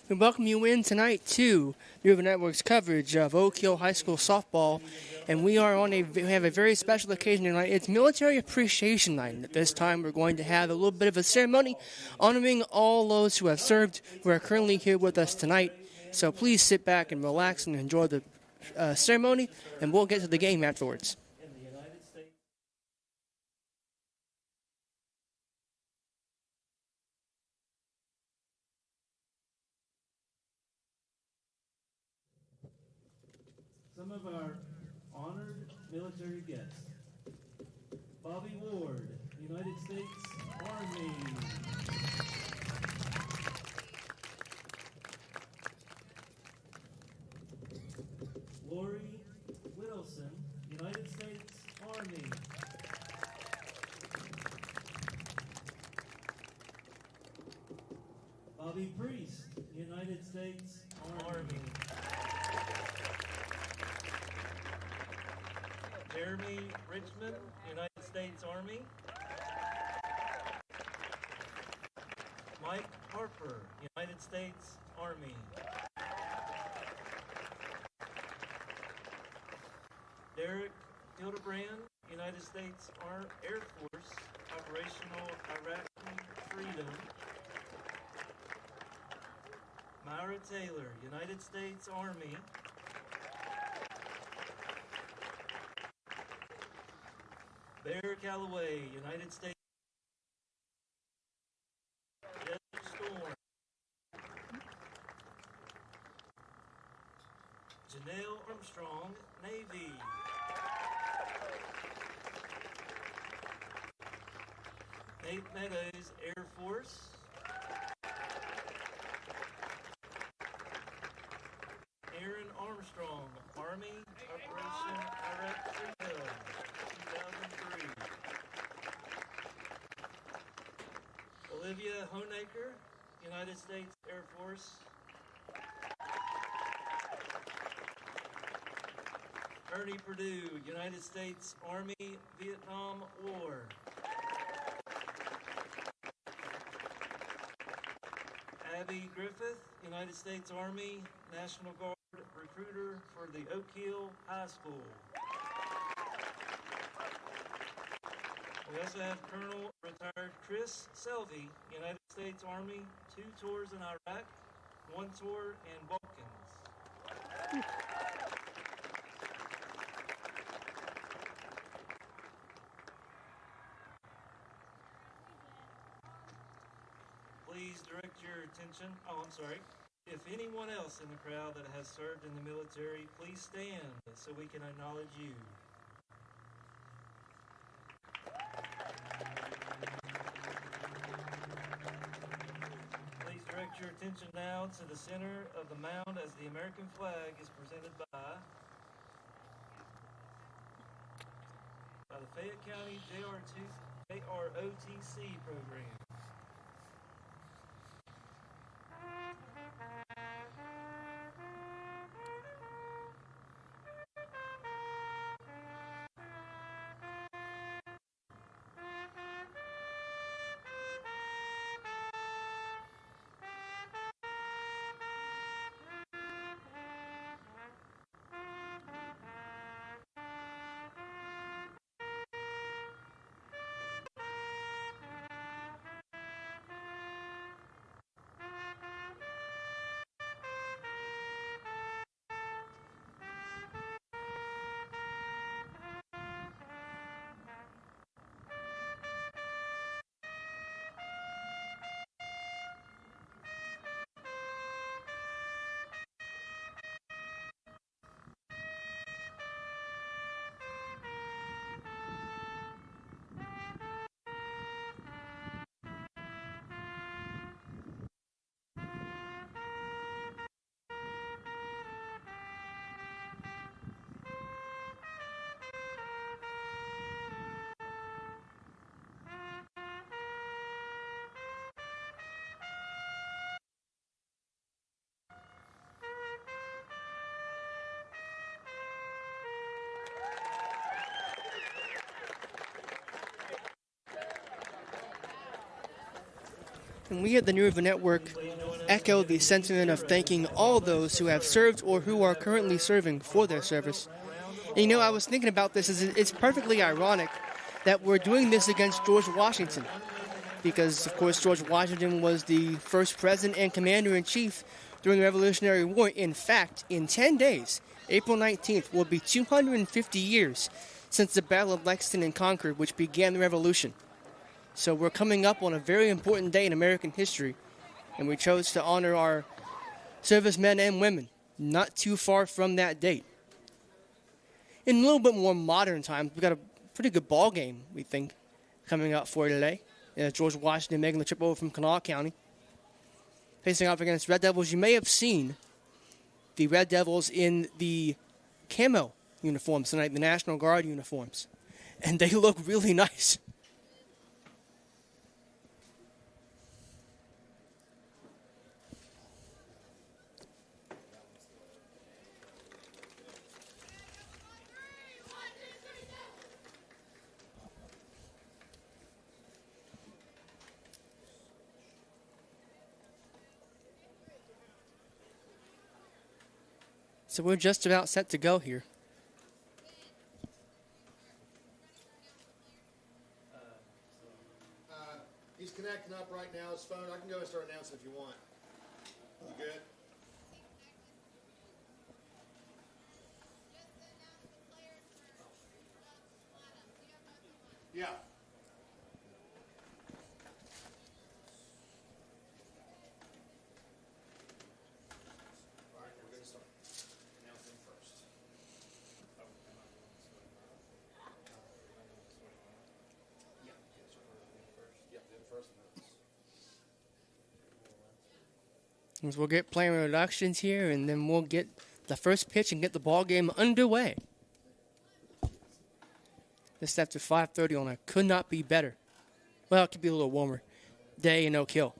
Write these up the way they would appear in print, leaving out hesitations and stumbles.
We welcome you in tonight to River Network's coverage of Oak Hill High School softball, and we have a very special occasion tonight. It's Military Appreciation Night, and at this time we're going to have a little bit of a ceremony honoring all those who have served, who are currently here with us tonight. So please sit back and relax and enjoy the ceremony, and we'll get to the game afterwards. Some of our honored military guests. Bobby Ward, United States Army. Lori Whittleson, United States Army. Bobby Priest, United States Army. Jeremy Richmond, United States Army. Mike Harper, United States Army. Derek Hildebrand, United States Air Force, Operational Iraqi Freedom. Myra Taylor, United States Army. Bear Calloway, United States. Desert Storm. Janelle Armstrong, Navy. Nate Meadows, Air Force. Aaron Armstrong, Army, Operation Iraq Freedom, 2003. Olivia Honaker, United States Air Force. Ernie Purdue, United States Army, Vietnam War. Abby Griffith, United States Army, National Guard recruiter for the Oak Hill High School. We also have Colonel retired Chris Selvey, United States Army, 2 tours in Iraq, 1 tour in Balkans. Please direct your attention. If anyone else in the crowd that has served in the military, please stand so we can acknowledge you. Please direct your attention now to the center of the mound as the American flag is presented by the Fayette County JROTC program. And we at the New River Network echo the sentiment of thanking all those who have served or who are currently serving for their service. And you know, I was thinking about this, it's perfectly ironic that we're doing this against George Washington, because, of course, George Washington was the first president and commander-in-chief during the Revolutionary War. In fact, in 10 days, April 19th, will be 250 years since the Battle of Lexington and Concord, which began the Revolution. So we're coming up on a very important day in American history, and we chose to honor our servicemen and women not too far from that date. In a little bit more modern times, we've got a pretty good ball game, we think, coming up for today. George Washington making the trip over from Kanawha County, facing off against Red Devils. You may have seen the Red Devils in the camo uniforms tonight, the National Guard uniforms, and they look really nice. So we're just about set to go here. He's connecting up right now, his phone. I can go and start announcing if you want. You good? Yeah. All right, we're going to start announcing first. We'll get player introductions here, and then we'll get the first pitch and get the ball game underway. This after 5:30 on a could not be better. Well, it could be a little warmer day in Oak Hill.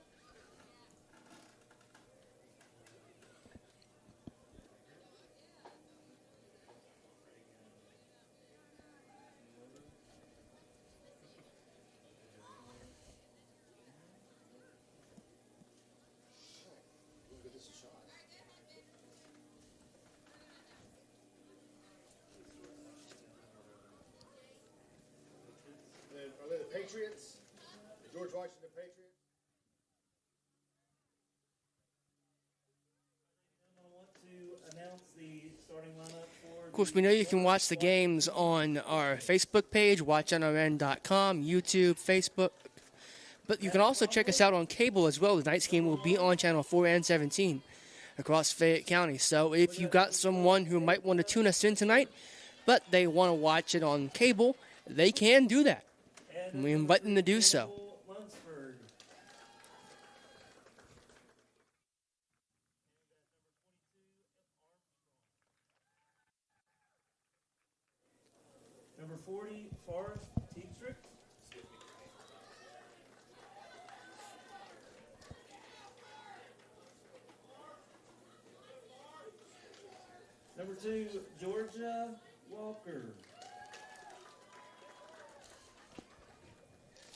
Are they the Patriots? The George Washington Patriots? I want to announce the starting lineup for. Of course, we know you can watch the games on our Facebook page, watchnrn.com, YouTube, Facebook. But you can also check us out on cable as well. Tonight's game will be on Channel 4 and 17 across Fayette County. So if you got someone who might want to tune us in tonight, but they want to watch it on cable, they can do that. And we invite them to do so. Number 40, Forrest Teatrick. Number 2, Georgia Walker.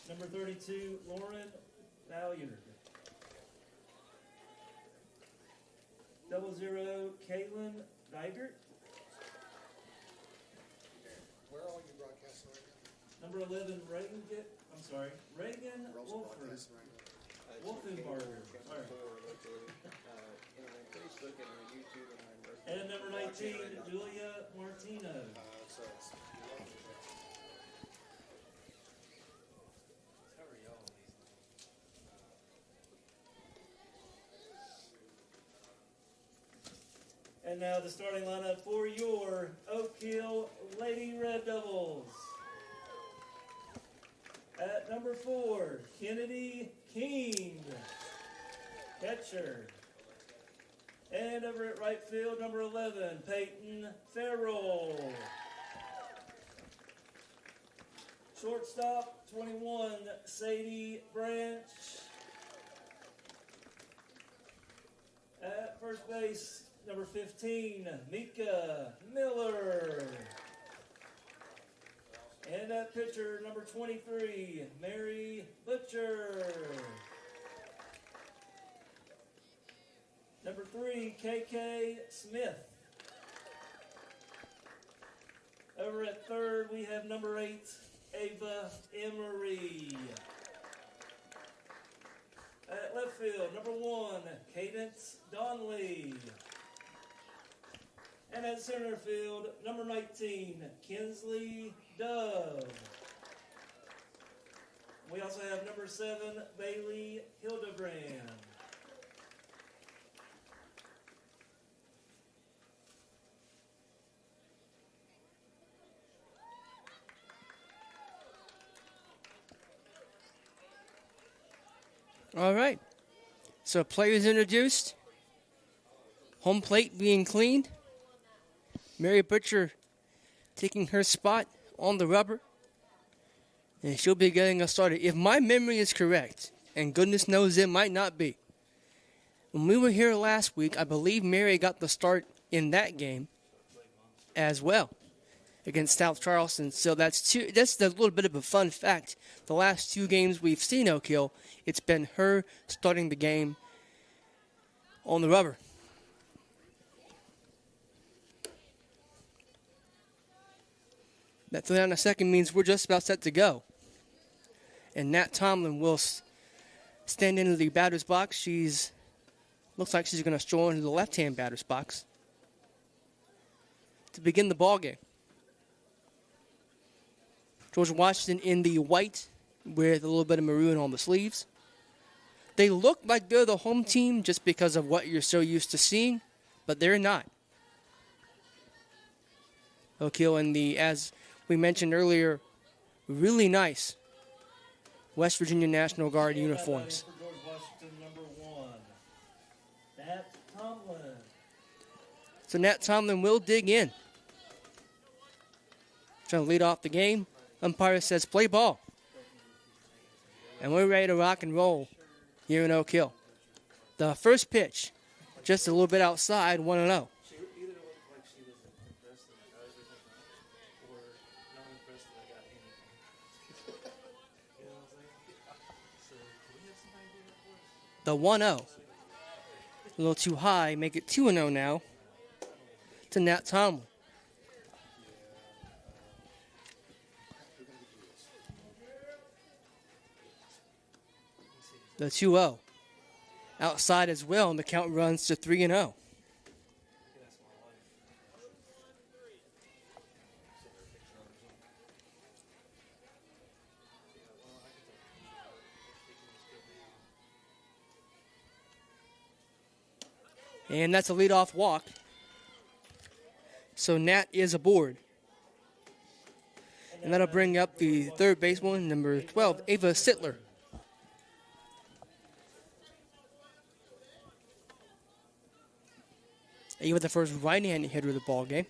Number 32, Lauren Valliard. 00, Kaylin Dygert. Where are you broadcasting right now? Number 11, Reagan Wolfenbarger. Sorry. Facebook and on YouTube and on And number 19, Julia Martino. And now the starting lineup for your Oak Hill Lady Red Devils. At number 4, Kennedy King, catcher. And over at right field, number 11, Peyton Farrell. Shortstop, 21, Sadie Branch. At first base, number 15, Mika Miller. And at pitcher, number 23, Mary Butcher. Number 3, KK Smith. Over at third, we have number 8, Ava Emery. At left field, number 1, Cadence Donley. And at center field, number 19, Kinsley Dove. We also have number 7, Bailey Hildebrand. All right. So players introduced. Home plate being cleaned. Mary Butcher taking her spot on the rubber. And she'll be getting us started. If my memory is correct, and goodness knows it might not be, when we were here last week, I believe Mary got the start in that game as well against South Charleston. So that's a little bit of a fun fact. The last 2 games we've seen Oak Hill, it's been her starting the game on the rubber. That 3 on a second means we're just about set to go. And Nat Tomlin will stand into the batter's box. Looks like she's going to stroll into the left-hand batter's box to begin the ball game. George Washington in the white with a little bit of maroon on the sleeves. They look like they're the home team just because of what you're so used to seeing, but they're not. Oak Hill in the, as we mentioned earlier, really nice West Virginia National Guard uniforms. For George Washington, number 1, Nat Tomlin. So Nat Tomlin will dig in. Trying to lead off the game. Umpire says play ball. And we're ready to rock and roll here in Oak Hill. The first pitch, just a little bit outside, 1-0. She either looked like she was impressed that I got everything right, or not impressed that I got anything. You know what I'm saying? So, can we have somebody do that for us? The 1-0. A little too high, make it 2-0 now to Nat Tomlin. The 2-0. Outside as well, and the count runs to 3-0. And that's a leadoff walk. So Nat is aboard. And that'll bring up the third baseman, number 12, Ava Sittler. Ava, the first right-handed hitter of the ball game.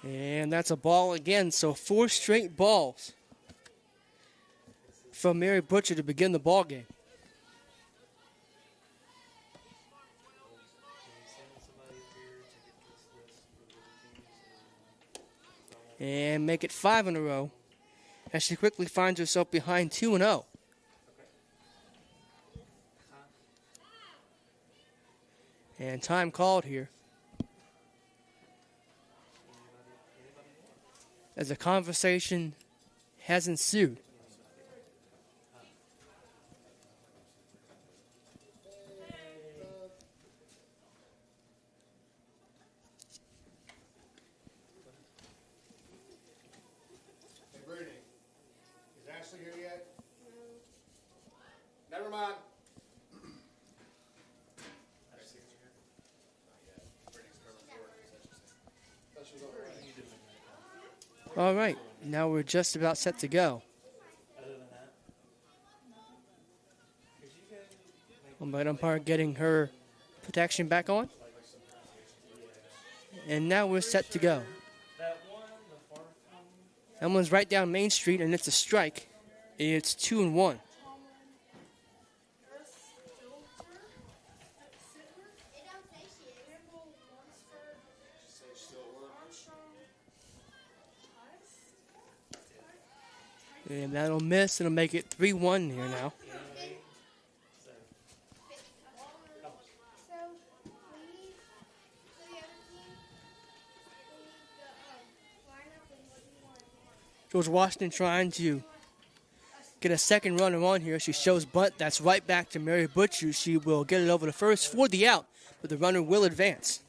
And that's a ball again, so 4 straight balls from Mary Butcher to begin the ball game. And make it 5 in a row as she quickly finds herself behind 2-0. And time called here, as a conversation has ensued. Hey, Brittany, is Ashley here yet? No. Never mind. All right, now we're just about set to go. Umpire umpire getting her protection back on. And now we're set to go. That one's right down Main Street, and it's a strike. It's 2-1. And that'll miss. It'll make it 3-1 here now. George Washington trying to get a second runner on here. She shows bunt. That's right back to Mary Butcher. She will get it over to first for the out, but the runner will advance.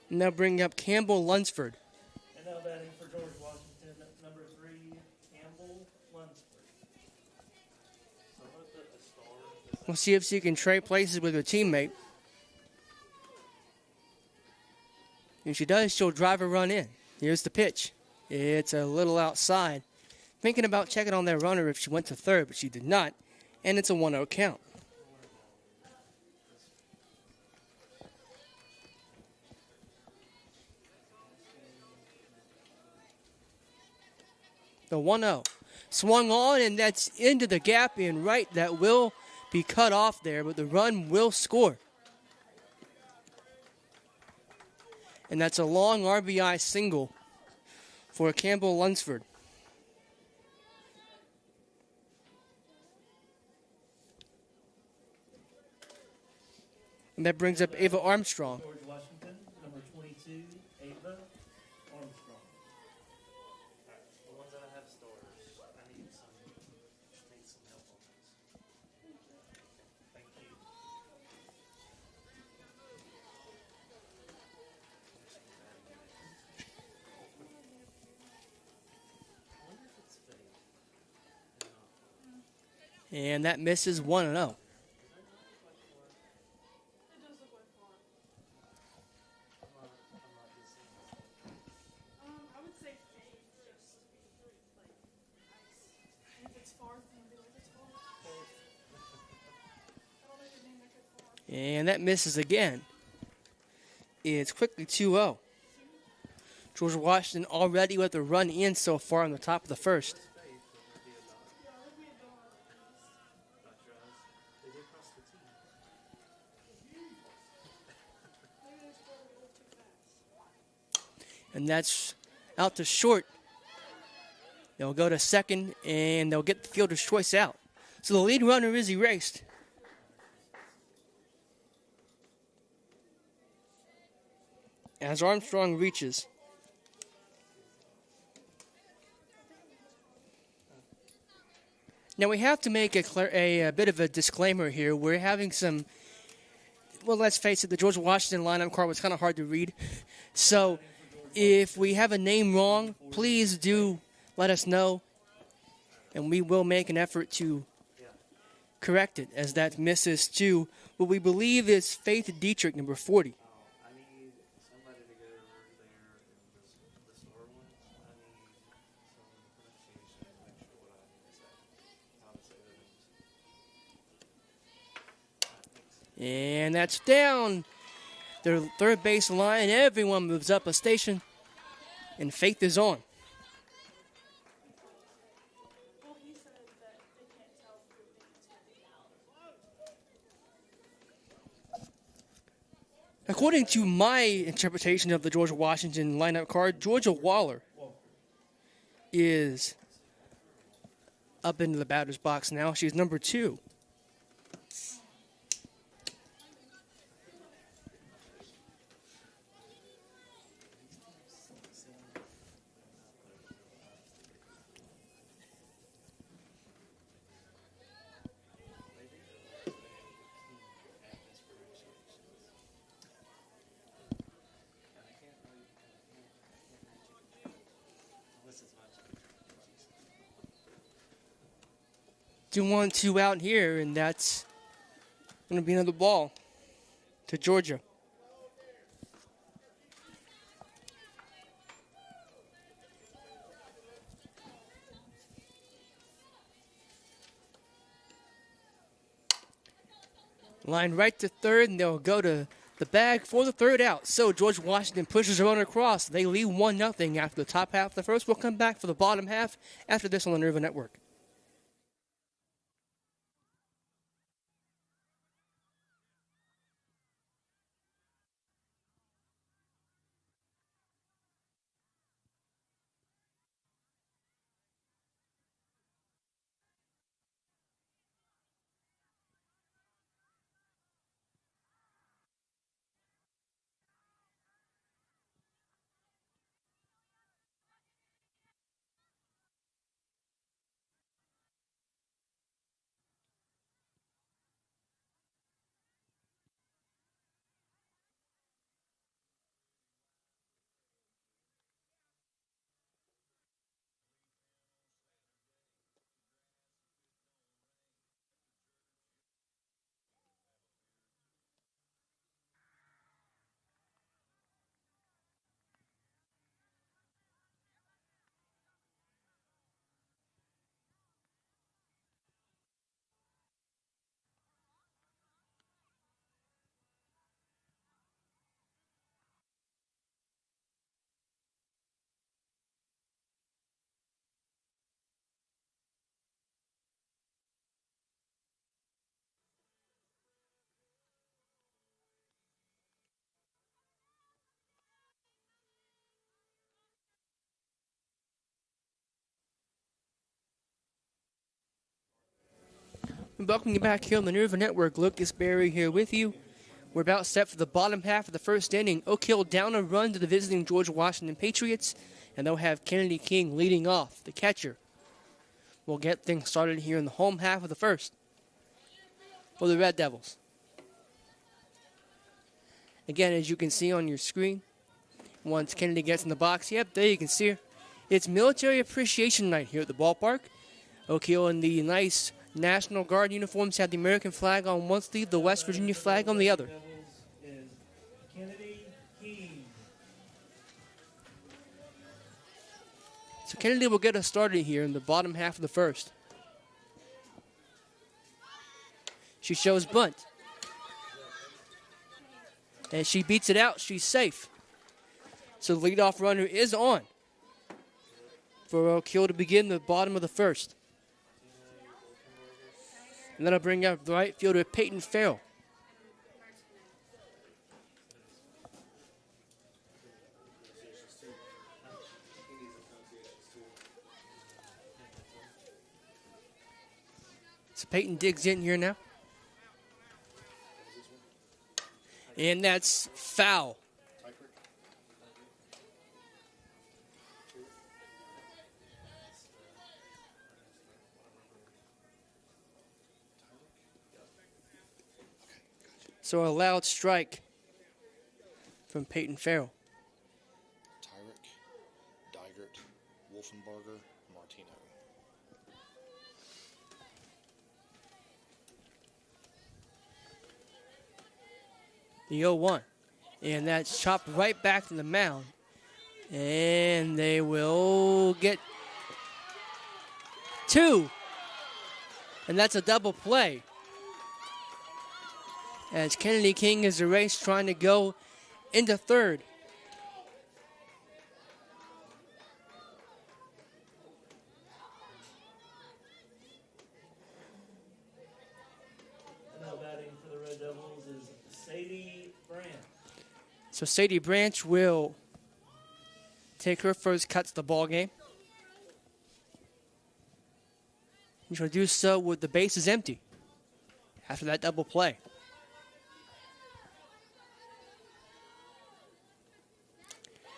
Now bringing up Campbell Lunsford. And now batting for George Washington, number 3, Campbell Lunsford. So I'm going to put a star. We'll see if she can trade places with her teammate. If she does, she'll drive a run in. Here's the pitch. It's a little outside. Thinking about checking on that runner if she went to third, but she did not. And it's a 1-0 count. The 1-0. Swung on, and that's into the gap in right. That will be cut off there, but the run will score. And that's a long RBI single for Campbell Lunsford. And that brings up Ava Armstrong. George Washington, number 22, Ava Armstrong. The ones that I have stars, I need some help on this. Thank you. I wonder if it's fake. And that misses 1-0. And that misses again. It's quickly 2-0. George Washington already with a run in so far on the top of the first. And that's out to short. They'll go to second, and they'll get the fielder's choice out. So the lead runner is erased. As Armstrong reaches. Now we have to make a bit of a disclaimer here. We're having some, well, let's face it, the George Washington lineup card was kind of hard to read. So if we have a name wrong, please do let us know, and we will make an effort to correct it, as that misses to what we believe is Faith Dietrich, number 40. I need somebody to go over there and the store one. I need some pronunciation to make sure what I need to say. How to say their names. And that's down their third base line. Everyone moves up a station, and Faith is on. According to my interpretation of the George Washington lineup card, Georgia Waller is up into the batter's box now. She's number 2. Do 1-2 out here, and that's going to be another ball to Georgia. Line right to third, and they'll go to the bag for the third out. So George Washington pushes the runner across. They lead 1-0 after the top half of the first. We'll come back for the bottom half after this on the Nerva Network. Welcome you back here on the Nerva Network. Lucas Berry here with you. We're about set for the bottom half of the first inning. Oak Hill down a run to the visiting George Washington Patriots, and they'll have Kennedy King leading off, the catcher. We'll get things started here in the home half of the first for the Red Devils. Again, as you can see on your screen, once Kennedy gets in the box, yep, there you can see her. It's Military Appreciation Night here at the ballpark. Oak Hill in the nice National Guard uniforms have the American flag on one sleeve, the West Virginia flag on the other. Is Kennedy King. So Kennedy will get us started here in the bottom half of the first. She shows bunt. And she beats it out. She's safe. So the leadoff runner is on for Oak Hill to begin the bottom of the first. And that'll bring up the right fielder Peyton Farrell. So Peyton digs in here now. And that's foul. So a loud strike from Peyton Farrell. Tyrick, Digert, Wolfenbarger, Martino. The 0-1. And that's chopped right back to the mound. And they will get two. And that's a double play. As Kennedy King is erased, trying to go into third. Now batting for the Red Devils is Sadie Brandt. So Sadie Branch will take her first cut to the ball game. And she'll do so with the bases empty after that double play.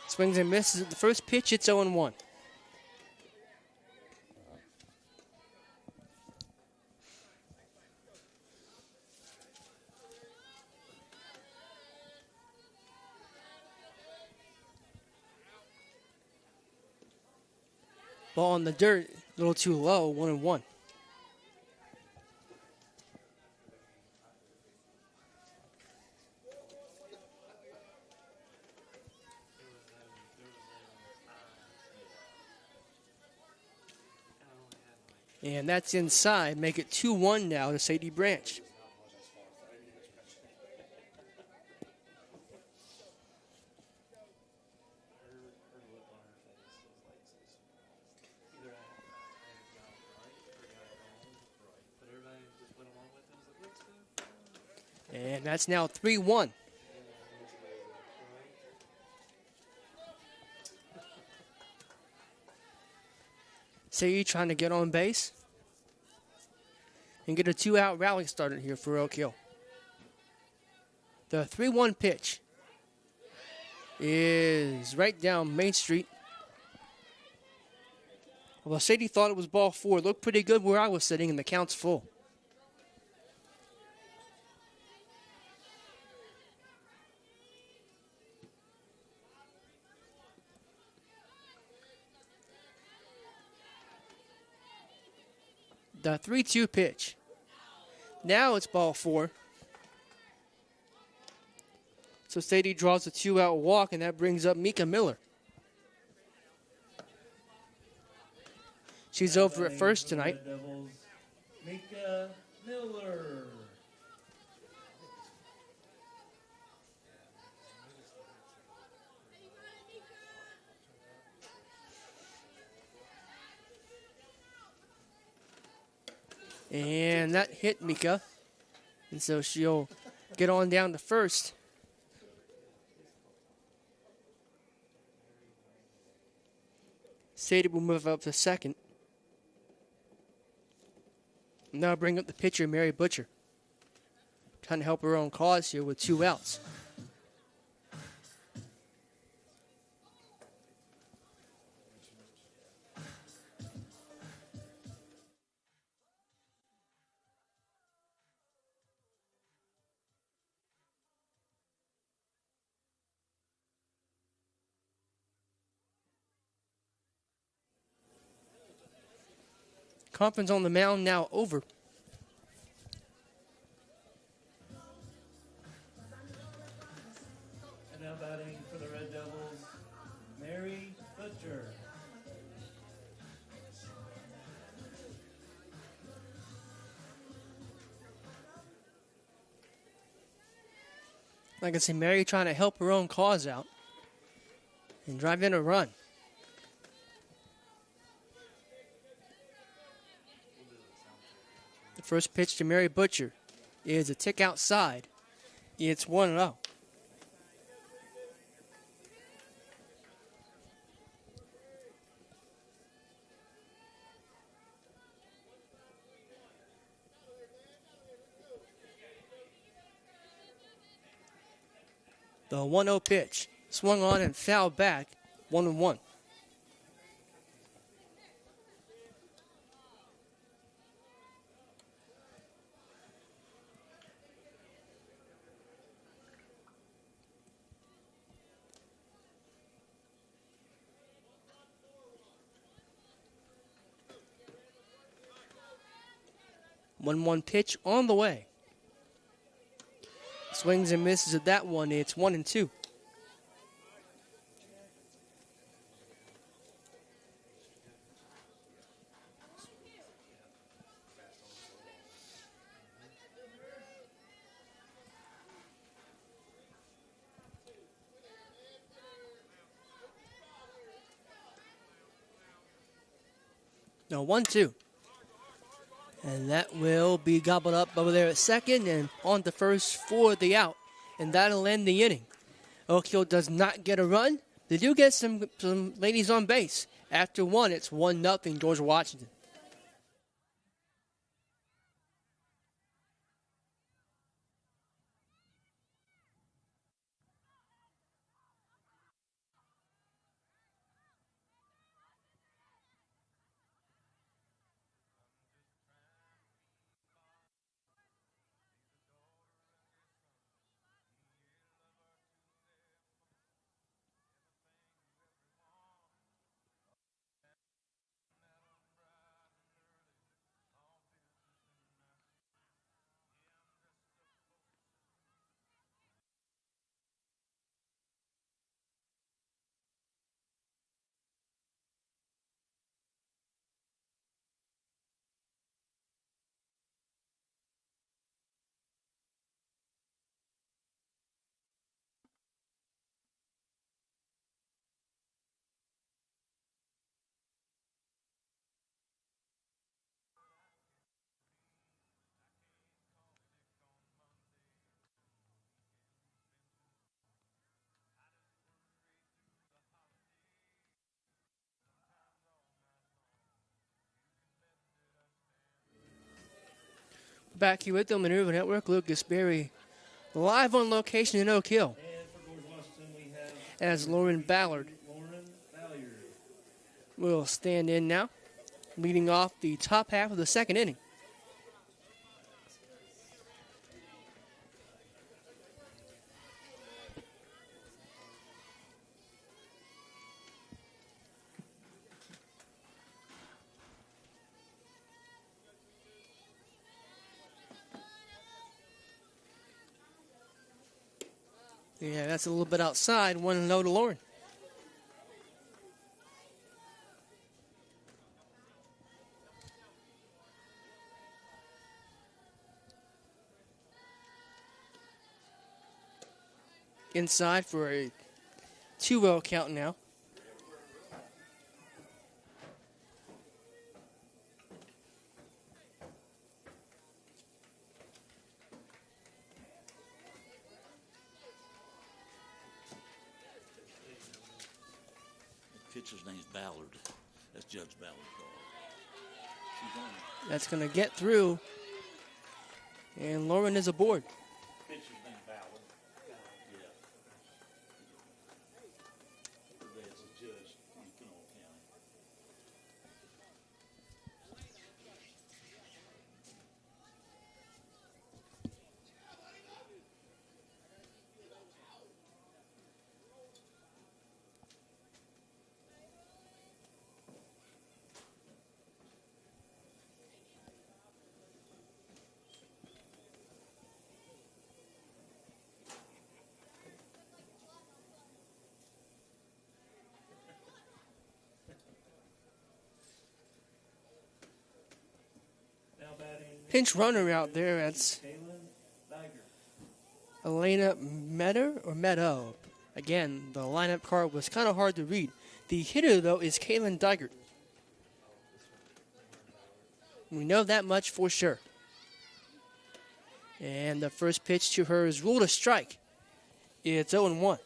Swings and misses at the first pitch. It's 0-1. Ball on the dirt, a little too low, 1-1. And that's inside. Make it 2-1 now to Sadie Branch. And that's now 3-1. Sadie trying to get on base and get a two-out rally started here for Oak Hill. The 3-1 pitch is right down Main Street. Although Sadie thought it was ball four, looked pretty good where I was sitting, and the count's full. The 3-2 pitch. Now it's ball four. So Sadie draws a two-out walk, and that brings up Mika Miller. She's over at first tonight. Mika Miller. And that hit Mika. And so she'll get on down to first. Sadie will move up to second. Now bring up the pitcher, Mary Butcher. Trying to help her own cause here with 2 outs. Conference on the mound now over. And now batting for the Red Devils, Mary Butcher. Like I said, Mary trying to help her own cause out and drive in a run. The first pitch to Mary Butcher is a tick outside. It's 1-0. The 1-0 pitch swung on and fouled back, 1-1. One pitch on the way. Swings and misses at that one. It's 1-2. No, 1-2. And that will be gobbled up over there at second and on to first for the out. And that'll end the inning. Oak Hill does not get a run. They do get some ladies on base. After 1, it's 1-0 George Washington. Back here with the Minerva Network, Lucas Berry live on location in Oak Hill. And for George Washington, we have As Lauren Ballard Lauren Vallier. will stand in now, leading off the top half of the second inning. Yeah, that's a little bit outside. 1-0 to Lauren. Inside for a 2-0 count now. Pitcher's name's Ballard. That's Judge Ballard's dog. That's going to get through. And Lauren is aboard. Pitcher's name Ballard. Yeah. As a judge in Kanawha County. Now batting Pinch runner out there. That's Kaylin Diger. Elena Meadow or Meadow. Again, the lineup card was kind of hard to read. The hitter, though, is Kaylin Digert. We know that much for sure. And the first pitch to her is ruled a strike. It's 0-1.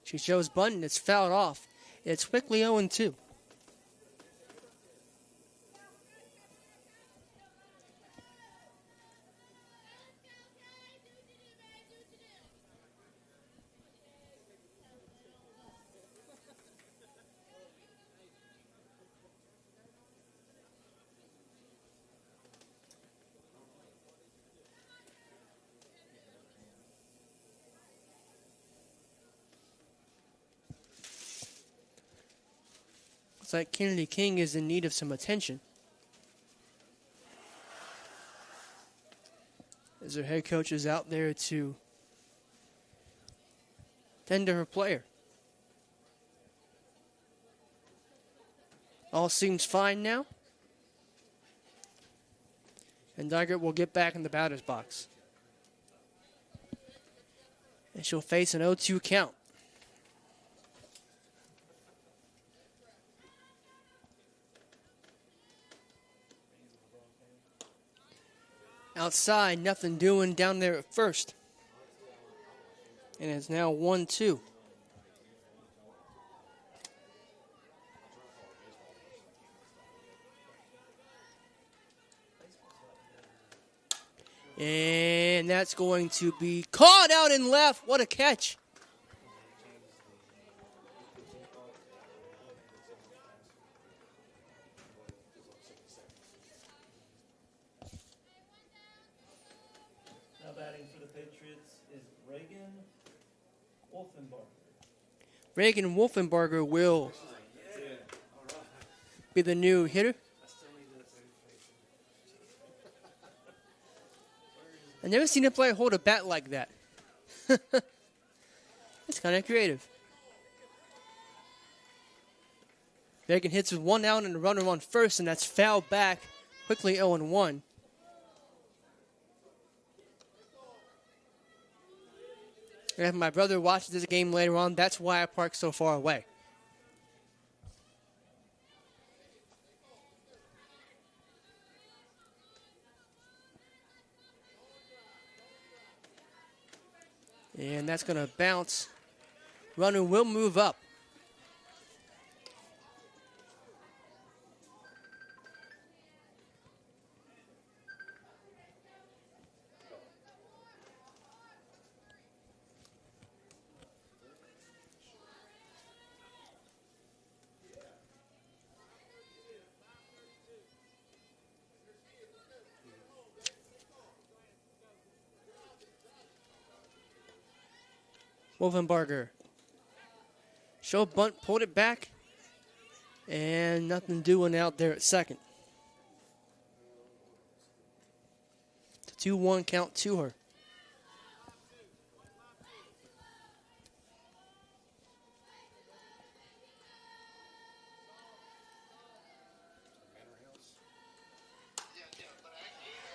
She shows Bunton. It's fouled off. It's quickly 0-2. Looks like Kennedy King is in need of some attention, as her head coach is out there to tend to her player. All seems fine now. And Digert will get back in the batter's box. And she'll face an 0-2 count. Outside, nothing doing down there at first. And it's now 1-2. And that's going to be caught out and left. What a catch. Now batting for the Patriots is Reagan Wolfenbarger. Reagan Wolfenbarger will be the new hitter. I still need that certification. I've never seen a player hold a bat like that. It's kind of creative. Reagan hits with one out and a runner on first, and that's fouled back. Quickly 0-1. And if my brother watches this game later on, that's why I park so far away. And that's going to bounce. Runner will move up. Wolfenbarger. Show bunt, pulled it back. And nothing doing out there at second. It's a 2-1 count to her.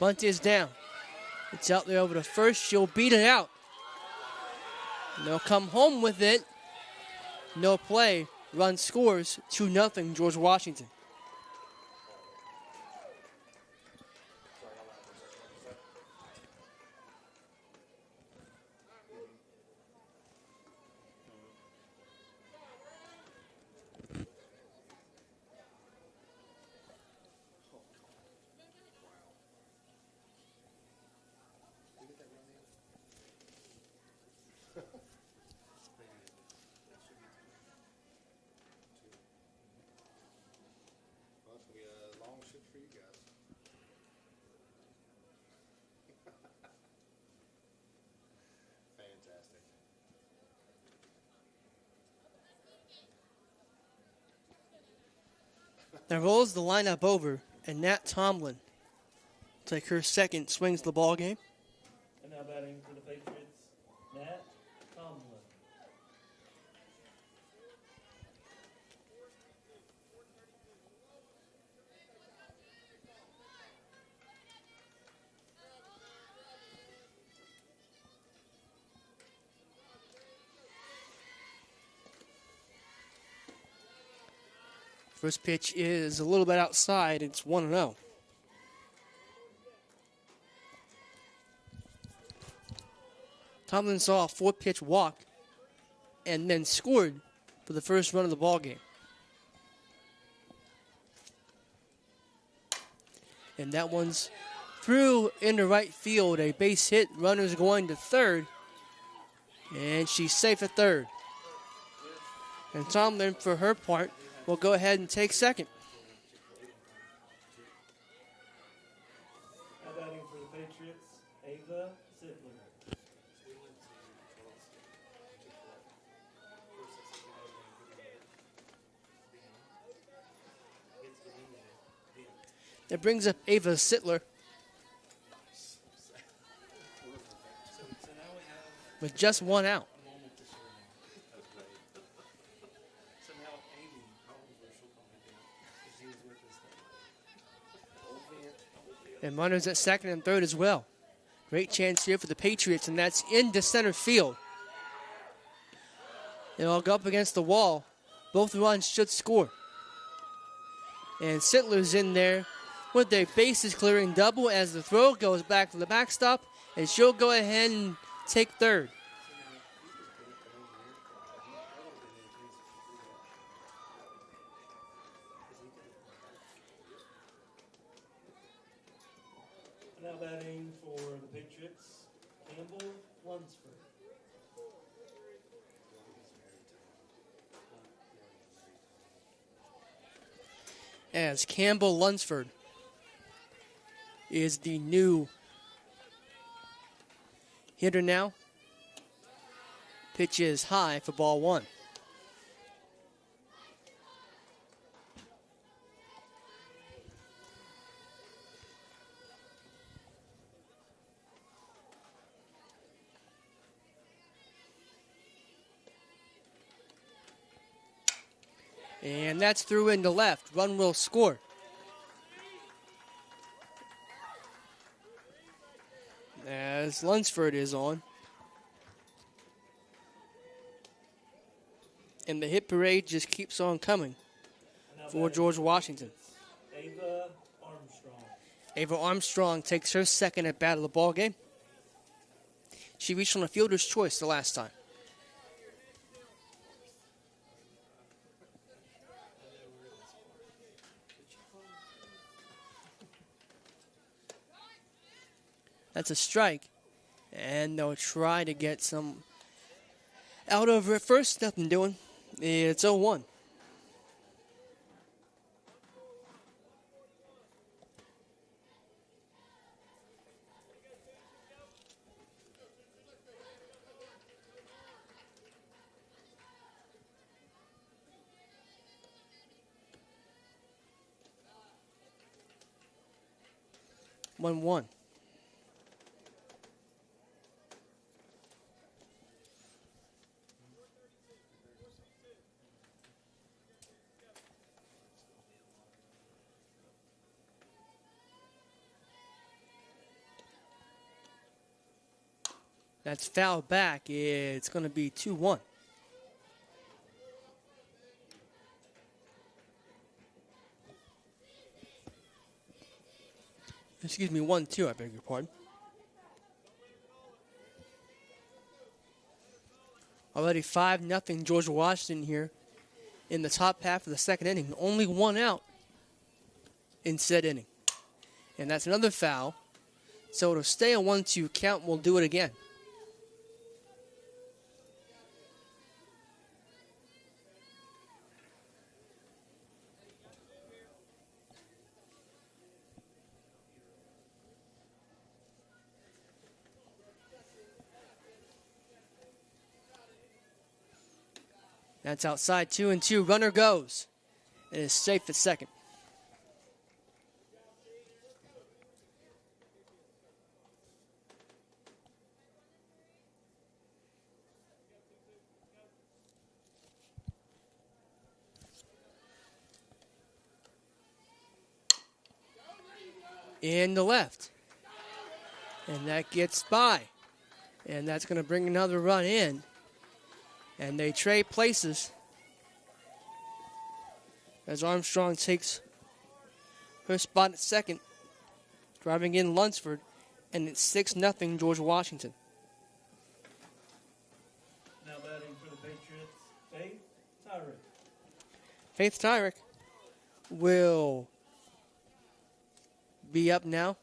Bunt is down. It's out there over to first. She'll beat it out. And they'll come home with it. No play. Run scores 2-0 George Washington. Now rolls the lineup over, and Nat Tomlin take her second swings the ball game. And now batting for the Patriots, Nat Tomlin. First pitch is a little bit outside. It's 1-0. Tomlin saw a 4-pitch walk and then scored for the first run of the ball game. And that one's through into right field. A base hit. Runner's going to third. And she's safe at third. And Tomlin, for her part, will go ahead and take second. Now batting for the Patriots, Ava Sittler. That brings up Ava Sittler with just one out. So now Amy, she'll call me down because she was with us then. And runners at second and third as well. Great chance here for the Patriots, and that's into center field. It'll go up against the wall. Both runs should score. And Sittler's in there with a bases clearing double as the throw goes back to the backstop, and she'll go ahead and take third. Now batting for the Patriots, Campbell Lunsford. As Campbell Lunsford is the new hitter now. Pitch is high for ball one. And that's through into left. Run will score. As Lunsford is on. And the hit parade just keeps on coming for George Washington. Ava Armstrong. Ava Armstrong takes her second at bat of the ball game. She reached on a fielder's choice the last time. That's a strike. And they'll try to get some out of her first. Nothing doing. It's 0-1. One. That's foul back. It's going to be 2-1. Excuse me, 1-2, I beg your pardon. Already 5-0 George Washington here in the top half of the second inning. Only one out in said inning. And that's another foul. So it'll stay a 1-2 count. We'll do it again. That's outside 2-2. Runner goes. It is safe at second. in the left. And that gets by. And that's going to bring another run in. And they trade places as Armstrong takes her spot at second, driving in Lunsford, and it's 6-0 George Washington. Now batting for the Patriots, Faith Tyrick. Faith Tyrick will be up now.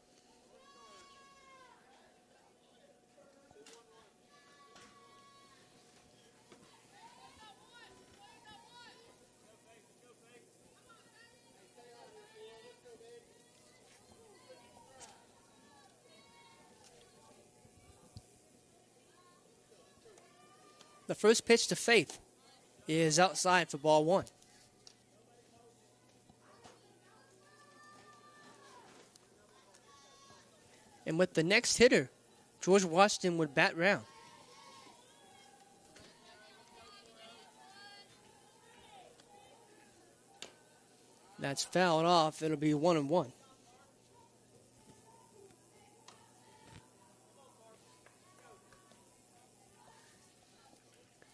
The first pitch to Faith is outside for ball one. And with the next hitter, George Washington would bat round. That's fouled off. It'll be 1-1.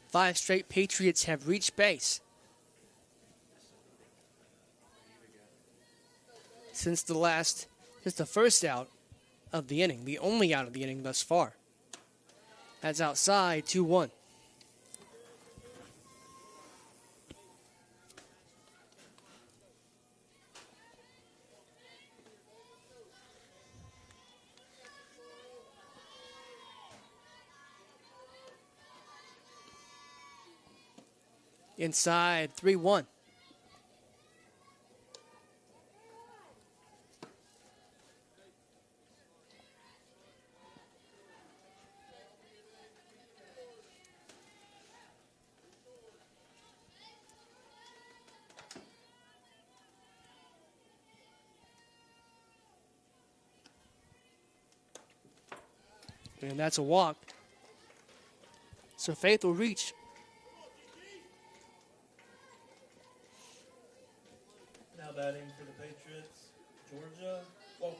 5 straight Patriots have reached base since the first out of the inning, the only out of the inning thus far. That's outside, 2-1. Inside, 3-1. And that's a walk. So Faith will reach. Now batting for the Patriots, Georgia Walker.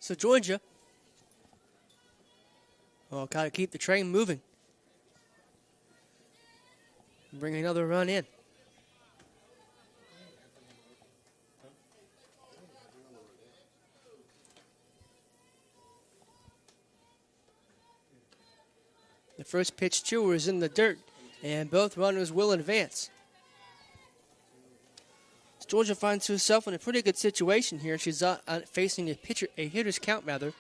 So Georgia, got to keep the train moving. Bring another run in. The first pitch to her is in the dirt, and both runners will advance. Georgia finds herself in a pretty good situation here. She's facing a hitter's count rather,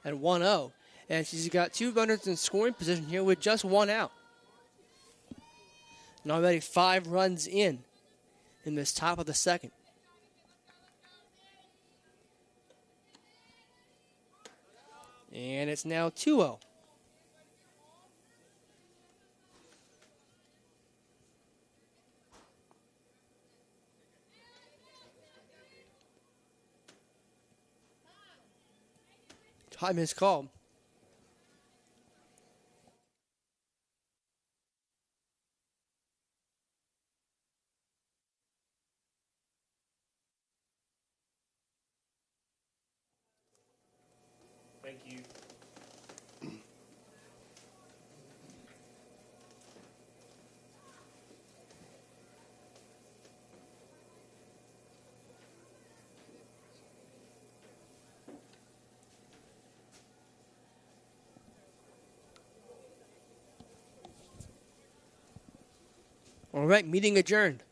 at 1-0, and she's got 2 runners in scoring position here with just 1 out. And already 5 runs in this top of the second. And it's now 2-0. Time is called. Thank you. All right, meeting adjourned.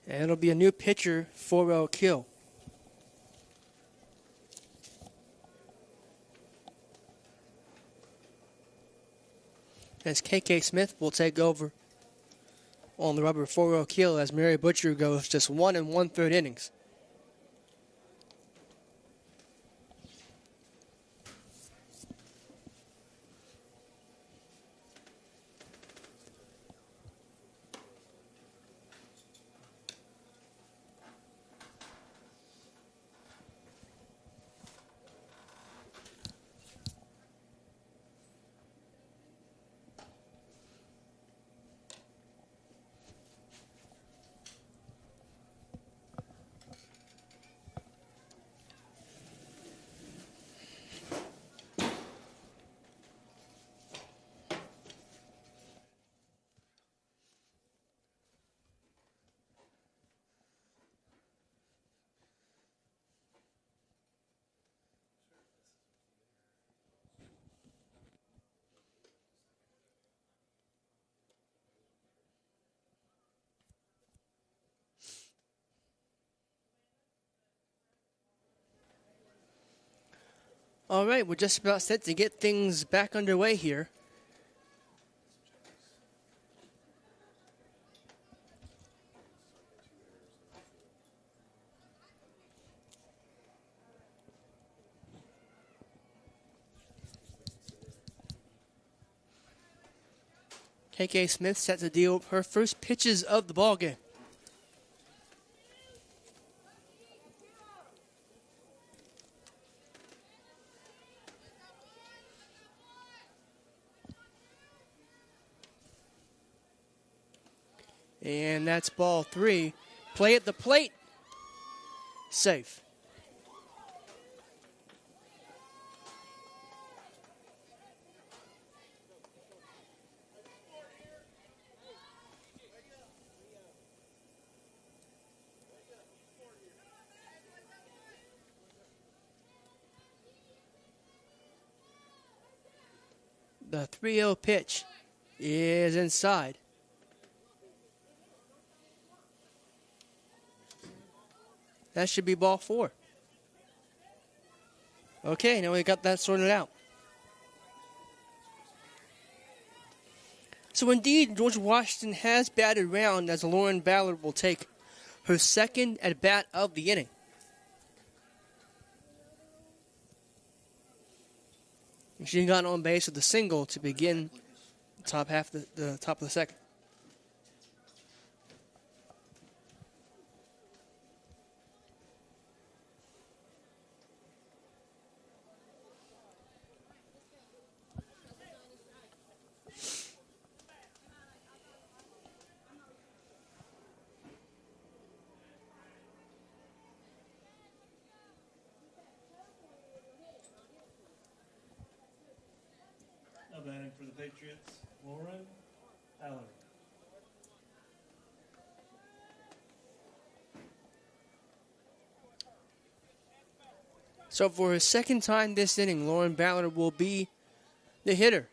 And it'll be a new pitcher for Oak Hill. As KK Smith will take over on the rubber for Oak Hill as Mary Butcher goes just 1 1/3 innings. All right, we're just about set to get things back underway here. KK Smith set to deal with her first pitches of the ball game. And that's ball 3. Play at the plate. Safe. The 3-0 pitch is inside. That should be ball 4. Okay, now we got that sorted out. So indeed, George Washington has batted around as Lauren Ballard will take her second at bat of the inning. She got on base with a single to begin the top half, the top of the second. Now batting for the Patriots, Lauren Allen. So for his second time this inning, Lauren Ballard will be the hitter.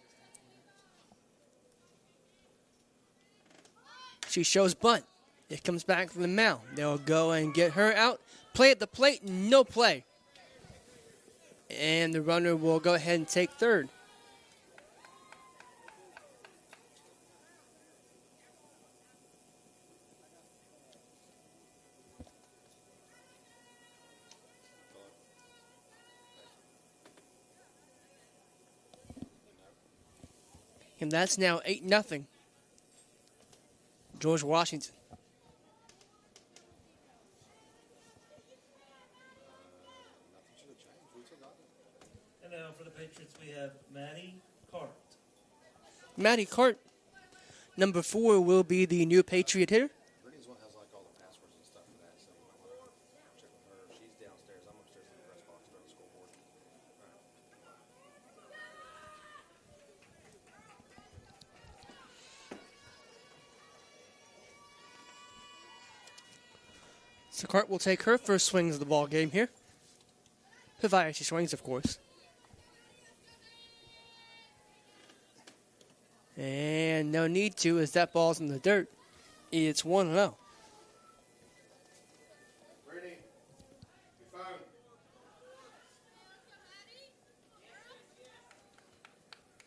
She shows bunt. It comes back from the mound. They'll go and get her out. Play at the plate, no play. And the runner will go ahead and take third. And that's now 8-0. George Washington. And now for the Patriots, we have Maddie Cart. Maddie Cart, number 4, will be the new Patriot hitter. Brittany's one has like all the passwords and stuff for that, so you might want to check with her. She's downstairs. I'm upstairs in the press box during the school board. So Cart will take her first swings of the ball game here. Provided she swings, of course. And no need to, as that ball's in the dirt. It's 1-0. Brittany, your phone.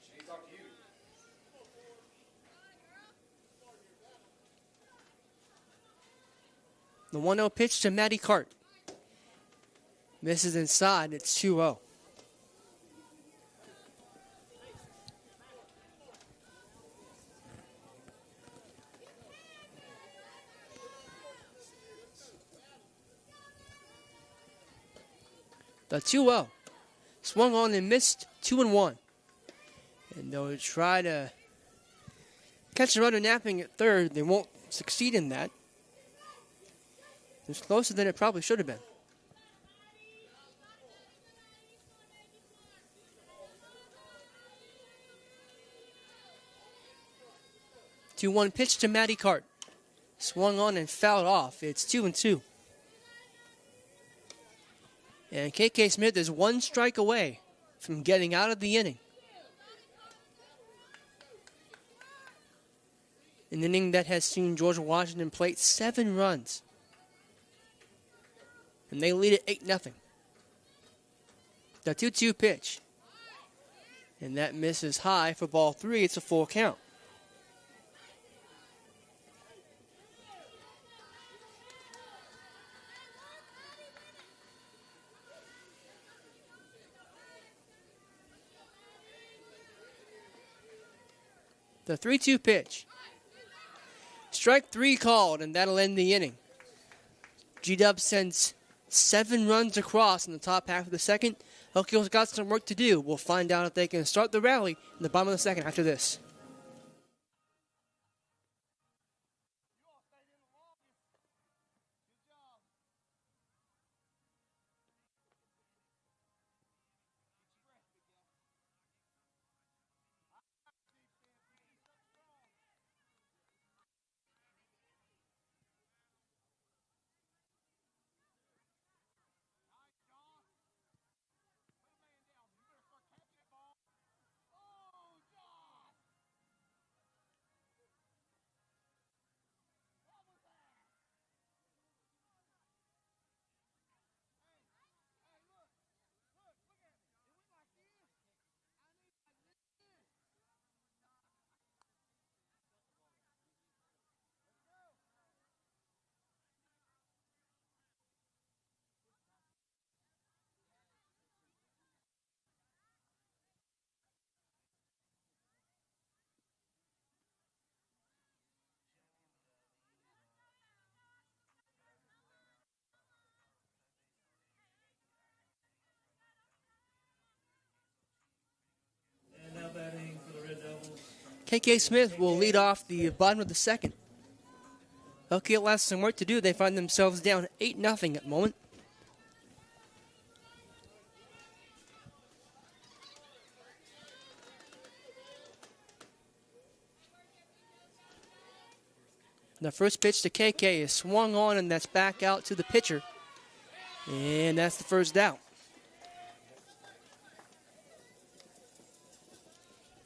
She needs to talk to you. The 1-0 pitch to Maddie Cart. Misses inside. It's 2-0. The 2-0. Swung on and missed. 2-1. And they'll try to catch the runner napping at third. They won't succeed in that. It's closer than it probably should have been. Two-one pitch to Maddie Cart. Swung on and fouled off. It's 2-2. And KK Smith is one strike away from getting out of the inning. An inning that has seen George Washington plate 7 runs. And they lead it 8-0. The 2-2 pitch. And that misses high for ball 3. It's a full count. The 3-2 pitch. Strike 3 called, and that'll end the inning. G-Dub sends 7 runs across in the top half of the second. Oak Hill's got some work to do. We'll find out if they can start the rally in the bottom of the second after this. And now batting for the Red Devils. KK Smith will lead off the bottom of the second. Oak Hill has some work to do. They find themselves down 8-0 at the moment. The first pitch to KK is swung on, and that's back out to the pitcher. And that's the first out.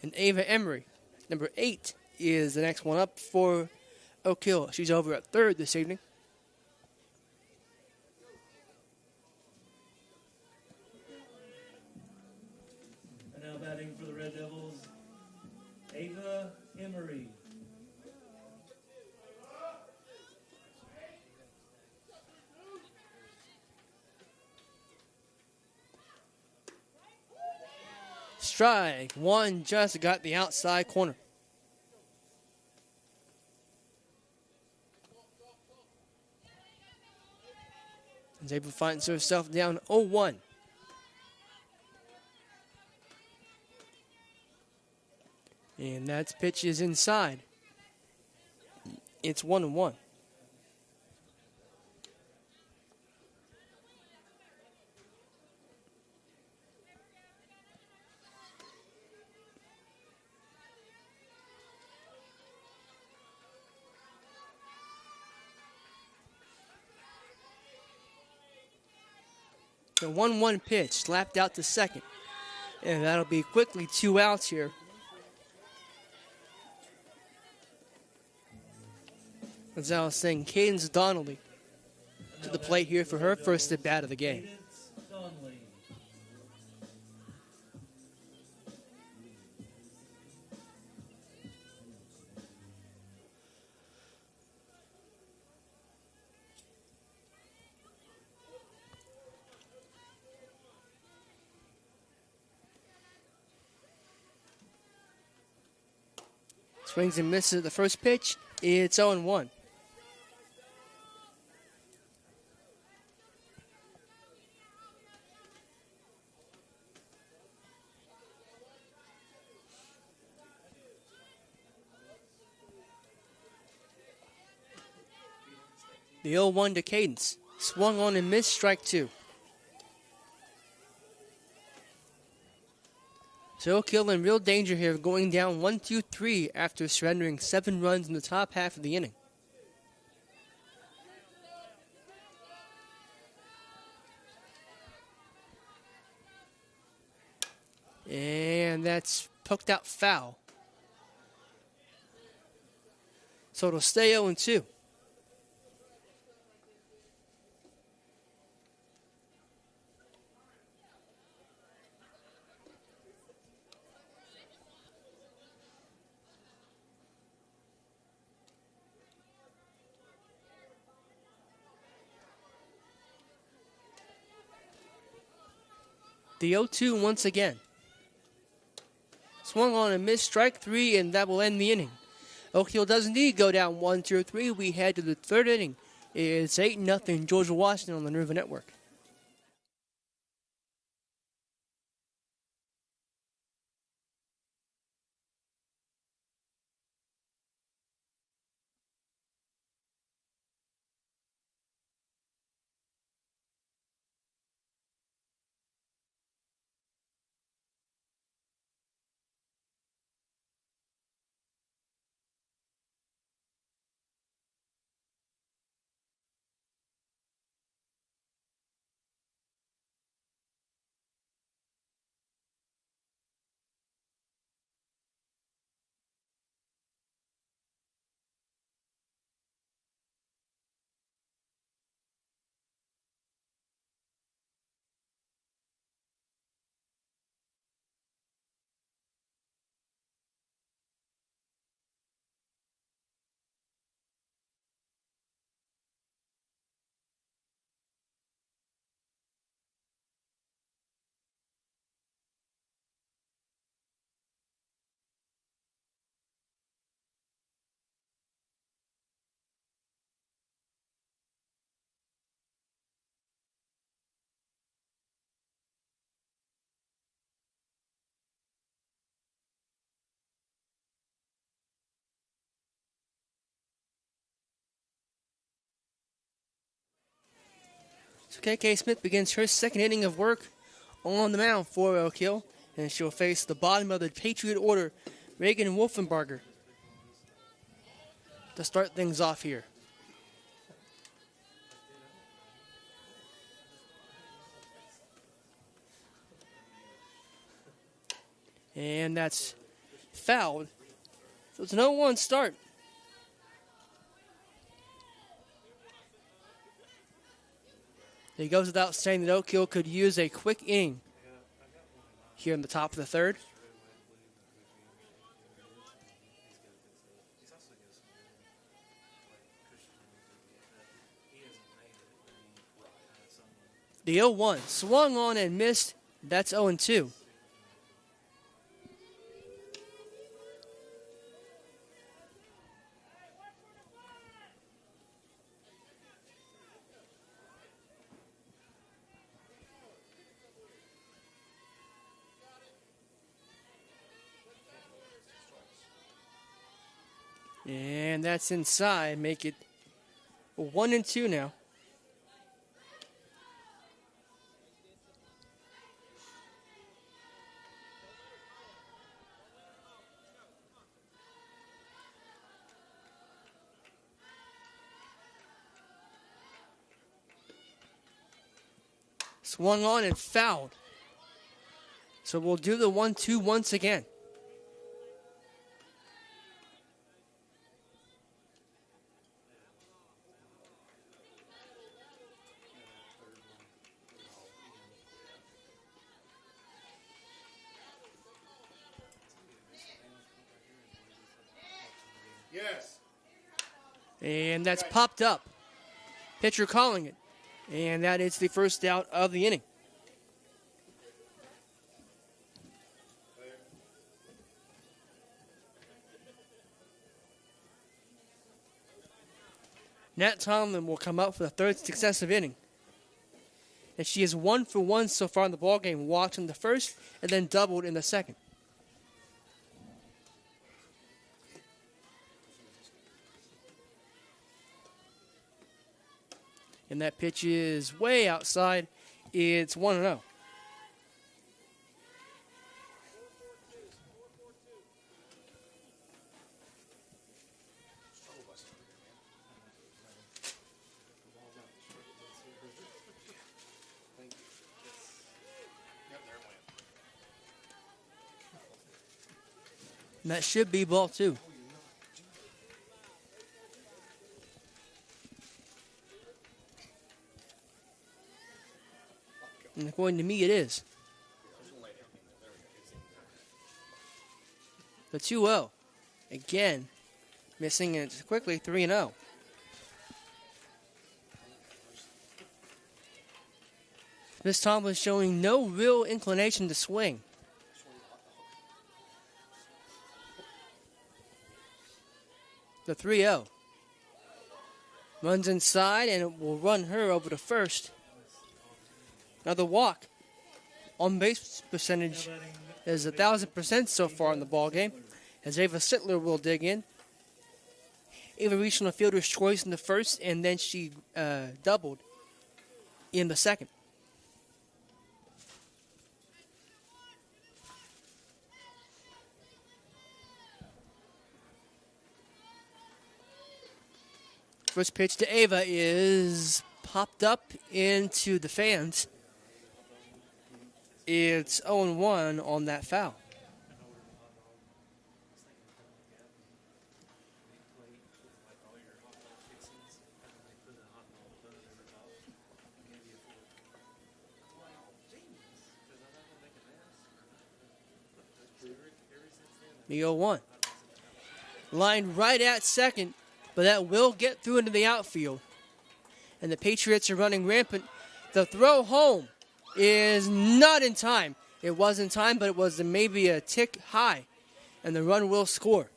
And Ava Emery, number 8, is the next one up for Oak Hill. She's over at third this evening. And now batting for the Red Devils, Ava Emery. Strike one, just got the outside corner. And Ava finds herself down 0-1. And that pitch is inside. It's 1-1. The 1-1 pitch slapped out to second. And that'll be quickly 2 outs here. As I was saying, Cadence Donnelly to the plate here for her first at bat of the game. Cadence Donnelly. Swings and misses the first pitch. It's 0-1. The 0-1 to Cadence. Swung on and missed, strike 2. So Oak Hill in real danger here, going down 1-2-3 after surrendering 7 runs in the top half of the inning. And that's poked out foul. So it'll stay 0-2. The 0-2 once again. Swung on and missed, strike three, and that will end the inning. Oak Hill does indeed go down 1-2-3. We head to the third inning. It's 8-0 Georgia Washington on the Nerva Network. So KK Smith begins her second inning of work on the mound for Oak Hill, and she'll face the bottom of the Patriot order, Reagan Wolfenbarger, to start things off here. And that's fouled. So it's an 0-1 start. It goes without saying that Oak Hill could use a quick inning here in the top of the third. The 0-1 swung on and missed. That's 0-2. And that's inside. Make it 1-2 now. Swung on and fouled. So we'll do the 1-2 once again. Yes. And that's popped up. Pitcher calling it. And that is the first out of the inning. Nat Tomlin will come out for the third successive inning. And she is 1 for 1 so far in the ballgame. Walked in the first and then doubled in the second. And that pitch is way outside. It's 1-0. And that should be ball two. And according to me, it is. The 2-0. Again, missing it quickly, 3-0. Miss Tomlin showing no real inclination to swing. The 3-0. Runs inside, and it will run her over to first. Another walk. On base percentage is 1,000% so far in the ball game, as Ava Sittler will dig in. Ava reached on a fielder's choice in the first, and then she doubled in the second. First pitch to Ava is popped up into the fans. It's 0-1 on that foul. The 0-1. Line right at second, but that will get through into the outfield. And the Patriots are running rampant. The throw home is not in time. It was in time, but it was maybe a tick high. And the run will score.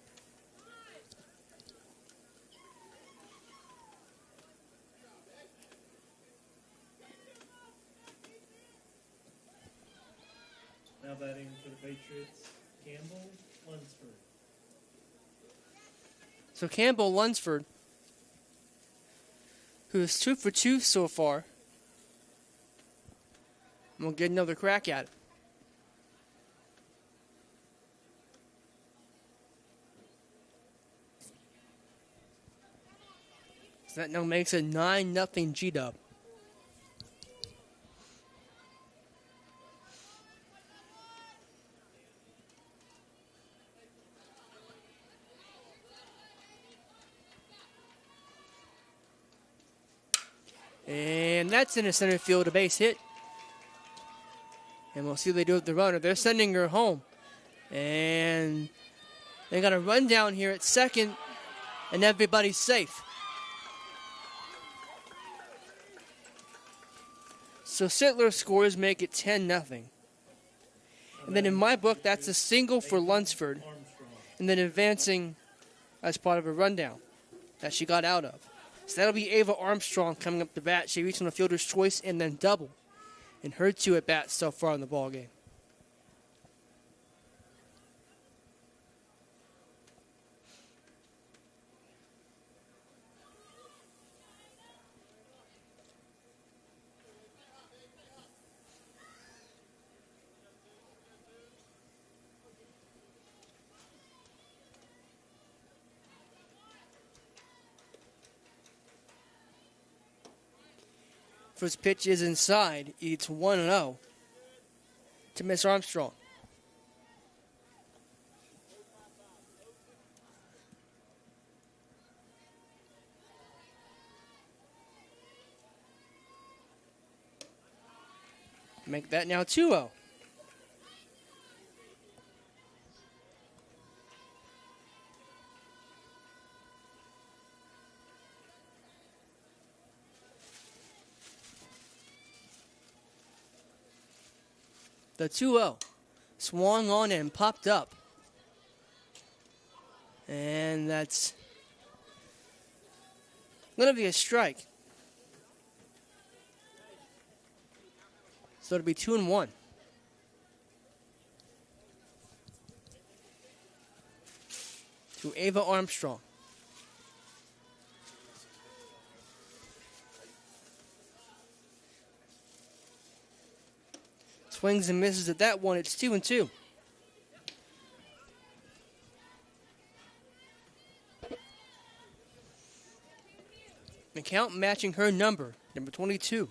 Now batting for the Patriots, Campbell, Lunsford. So Campbell Lunsford, who is 2 for 2 so far, we'll get another crack at it. So that now makes it 9-0 G-Dub. And that's in the center field, a base hit. And we'll see what they do with the runner. They're sending her home. And they got a run down here at second, and everybody's safe. So Sittler scores, make it 10-0. And then in my book, that's a single for Lunsford. And then advancing as part of a rundown that she got out of. So that'll be Ava Armstrong coming up to bat. She reached on a fielder's choice and then double. And her 2 at bats so far in the ball game. First pitch is inside. It's 1-0 to Miss Armstrong. Make that now 2-0. The 2-0 swung on and popped up. And that's going to be a strike. So it'll be 2-1. To Ava Armstrong. Swings and misses at that one. It's 2-2. McCount matching her number 22.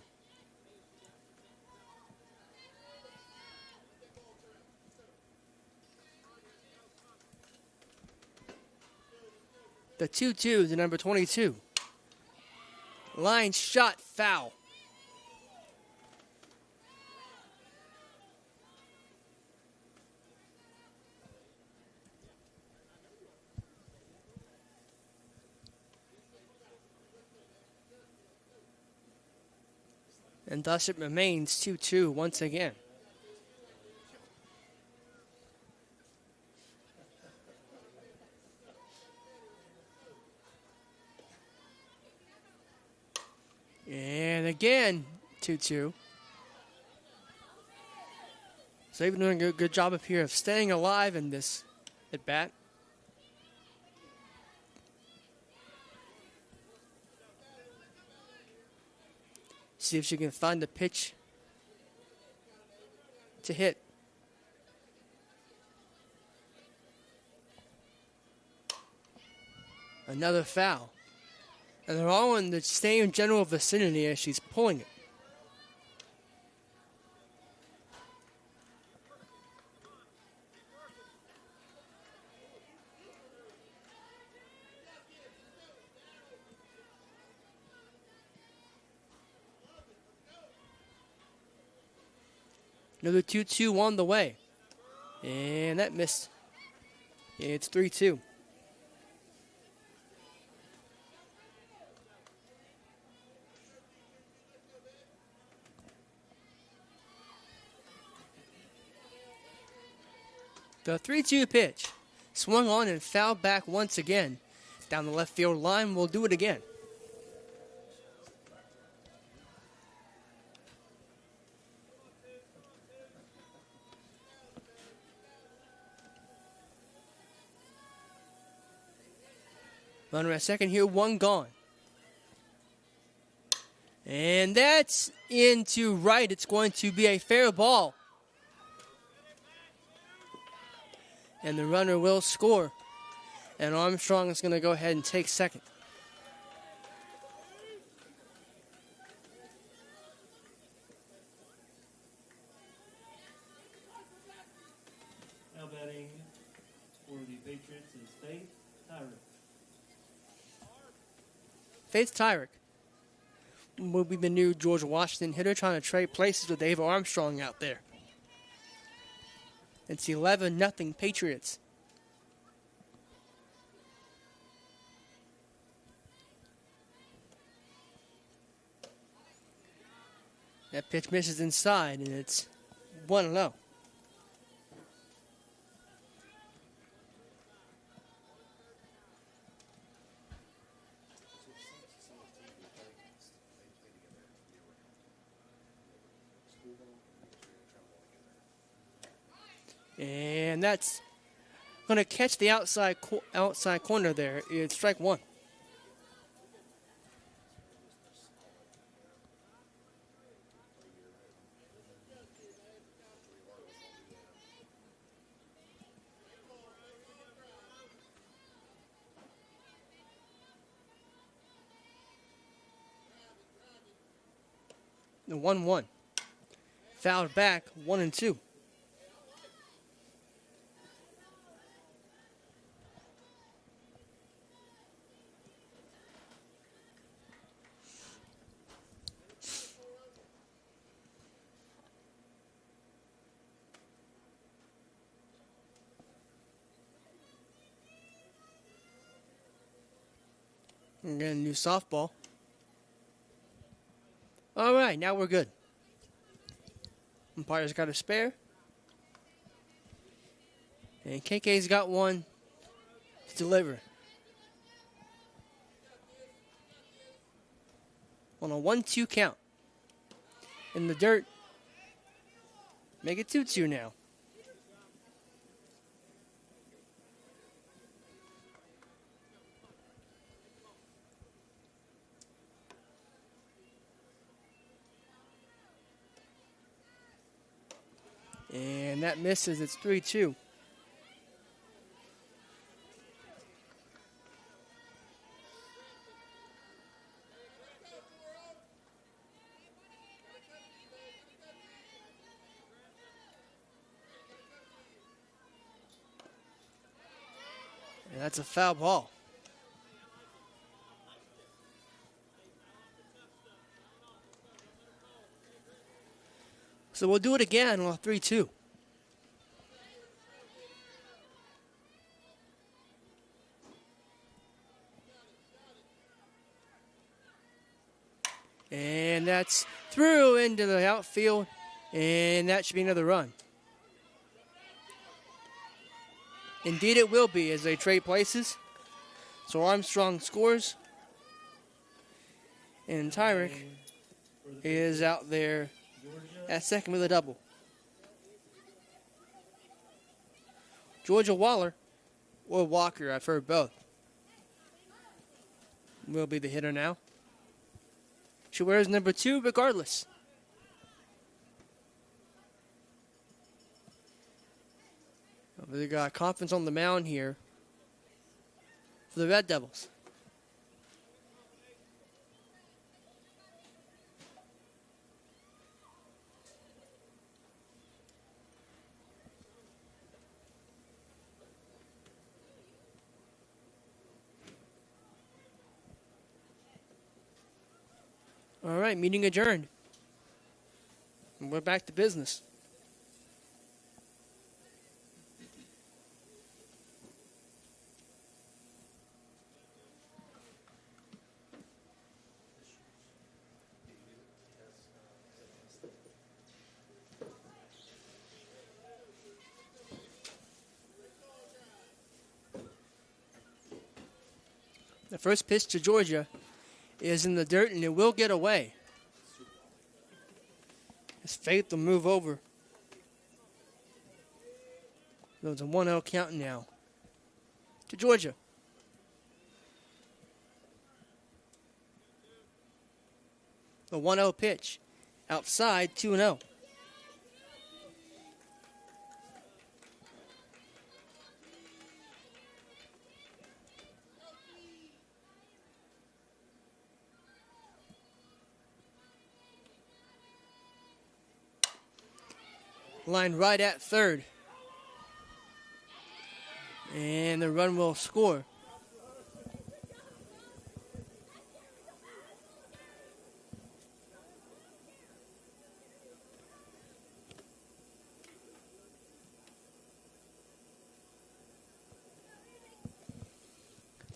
The 2-2 to number 22. Line shot foul. And thus it remains 2-2 once again. And again, 2-2. So they've been doing a good job up here of staying alive in this at bat. See if she can find the pitch to hit. Another foul. And they're all in the same general vicinity as she's pulling it. Another 2-2 on the way. And that missed. It's 3-2. The 3-2 pitch. Swung on and fouled back once again. Down the left field line, we'll do it again. Runner at second here, one gone. And that's into right. It's going to be a fair ball. And the runner will score. And Armstrong is going to go ahead and take second. Now batting for the Patriots is Faith Tyrick. Faith Tyrick will be the new George Washington hitter, trying to trade places with Dave Armstrong out there. It's 11-0 Patriots. That pitch misses inside, and it's 1-0. And that's going to catch the outside corner there. It's strike one. The 1-1. Fouled back, 1-2. We're getting a new softball. All right, now we're good. Umpire's got a spare. And KK's got one to deliver. On a 1-2 count. In the dirt. Make it 2-2 now. And that misses. It's 3-2. And that's a foul ball. So we'll do it again on a 3-2. And that's through into the outfield, and that should be another run. Indeed it will be as they trade places. So Armstrong scores, and Tyrick is out there at second with a double. Georgia Waller, or Walker, I've heard both, will be the hitter now. She wears number 2 regardless. They got confidence on the mound here for the Red Devils. All right, meeting adjourned. And we're back to business. The first pitch to Georgia is in the dirt, and it will get away. His Faith will move over. There's a 1-0 count now to Georgia. The 1-0 pitch outside, 2-0. Line right at third. And the run will score.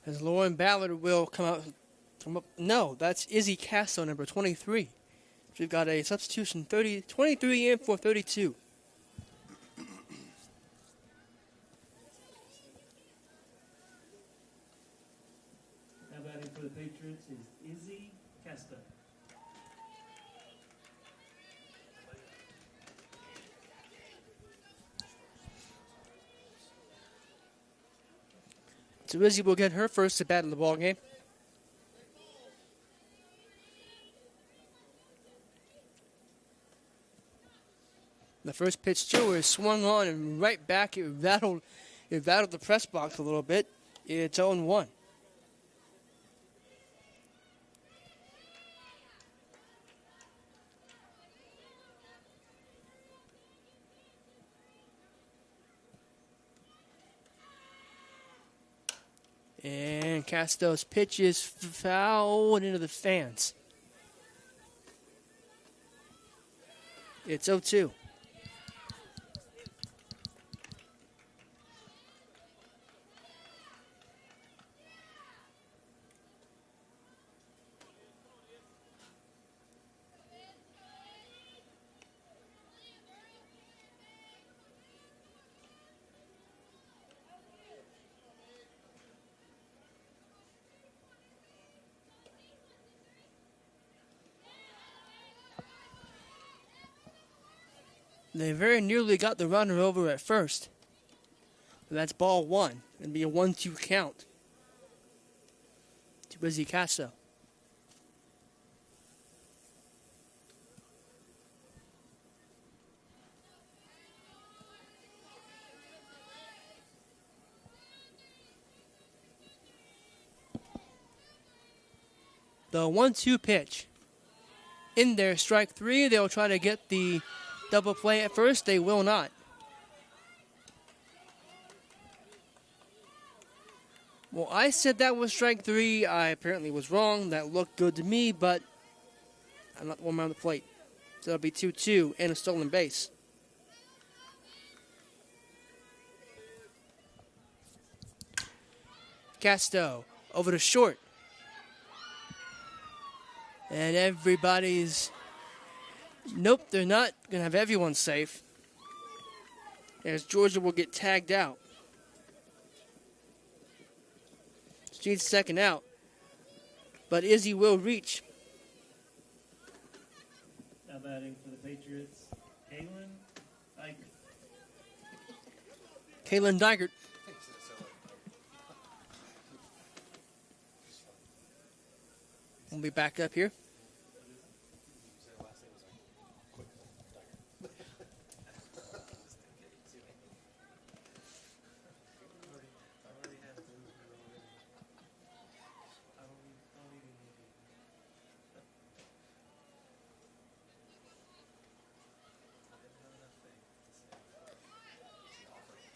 As Lauren Ballard will come out. No, that's Izzy Castro, number 23. So we've got a substitution, 23 in for 32. For the Patriots is Izzy Casta. So Izzy will get her first at bat in the ball game. The first pitch to her is swung on and right back. It rattled the press box a little bit. It's 0-1. And Castro's pitch is fouled into the fans. It's 0-2. They very nearly got the runner over at first. That's ball 1. It'd be a 1-2 count to Izzy Castro. The 1-2 pitch. In there, strike 3. They'll try to get the double play at first. They will not. Well, I said that was strike 3. I apparently was wrong. That looked good to me, but I'm not the one on the plate. So it'll be 2-2 and a stolen base. Castro over to short. And everybody's Nope, they're not going to have everyone safe, as Georgia will get tagged out. She's second out, but Izzy will reach. Now batting for the Patriots, Kaylin Dygert. We'll be back up here.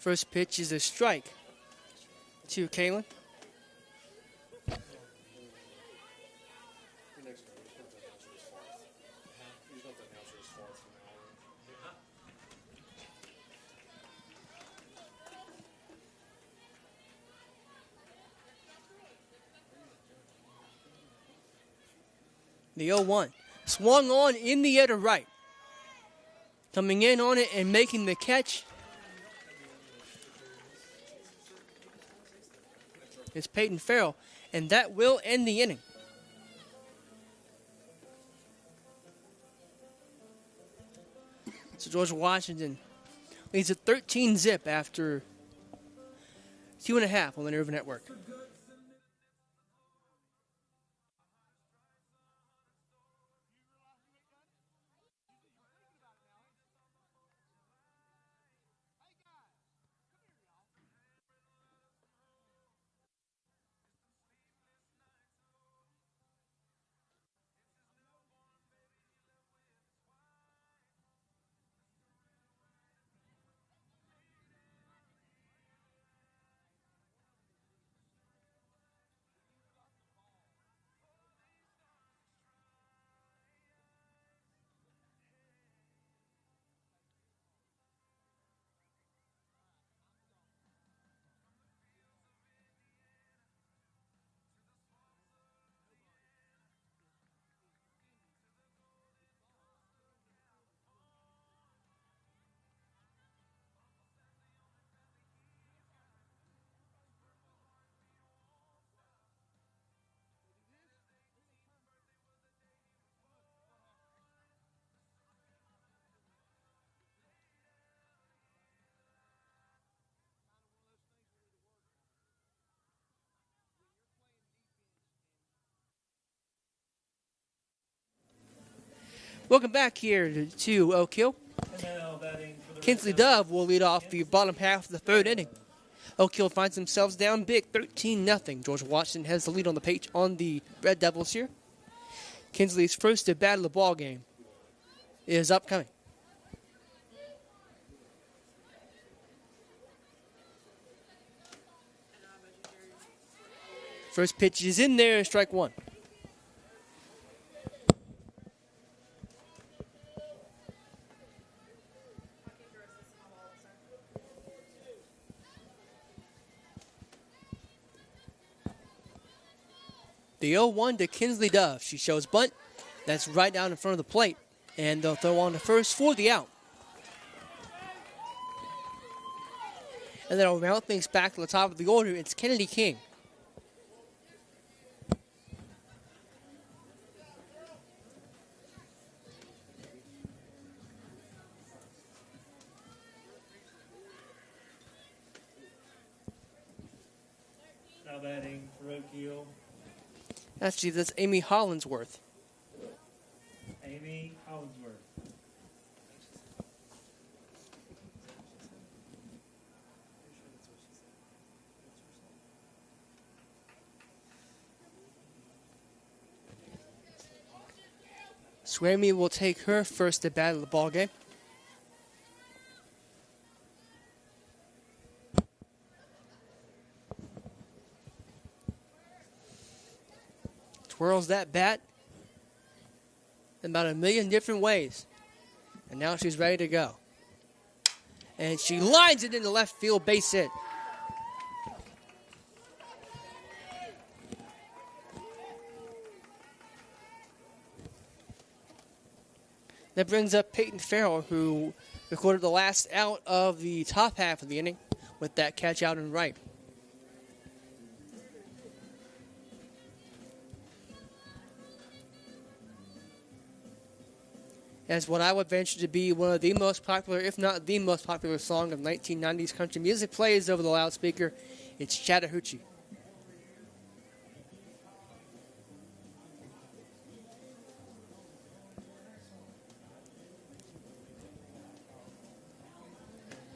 First pitch is a strike to Kaylin. The 0-1. Swung on in the air to right. Coming in on it and making the catch is Peyton Farrell, and that will end the inning. So George Washington leads at 13-0 after 2.5 on the Nerve Network. Welcome back here to Oak Hill. and now batting for the Kinsley Red Devils. Dove will lead off the bottom half of the third inning. Oak Hill finds themselves down big, 13-0. George Washington has the lead on the page on the Red Devils here. Kinsley's first at bat of the ball game is upcoming. First pitch is in there, strike one. The 0-1 to Kinsley Dove. She shows bunt. That's right down in front of the plate. And they'll throw on the first for the out. And then I'll round things back to the top of the order. It's Kennedy King. Now batting for Oak Hill, Actually, that's Amy Hollinsworth. Amy Hollinsworth. Swamy will take her first at bat of the ball game. Twirls that bat in about a million different ways. And now she's ready to go. And she lines it into left field, base hit. That brings up Peyton Farrell, who recorded the last out of the top half of the inning with that catch out and right. As what I would venture to be one of the most popular, if not the most popular song of 1990s country music plays over the loudspeaker, it's Chattahoochee.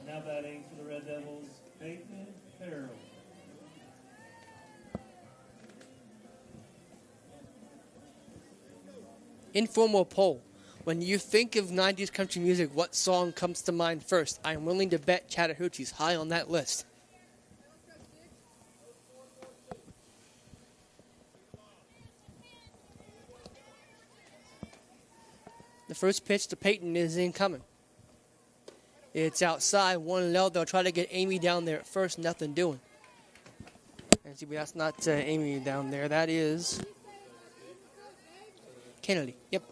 Now batting for the Red Devils, Peyton Farrell. Informal poll. When you think of 90s country music, what song comes to mind first? I am willing to bet Chattahoochee's high on that list. The first pitch to Peyton is incoming. It's outside, 1-0. They'll try to get Amy down there at first, nothing doing. And see, that's not Amy down there. That is Kennedy. Yep.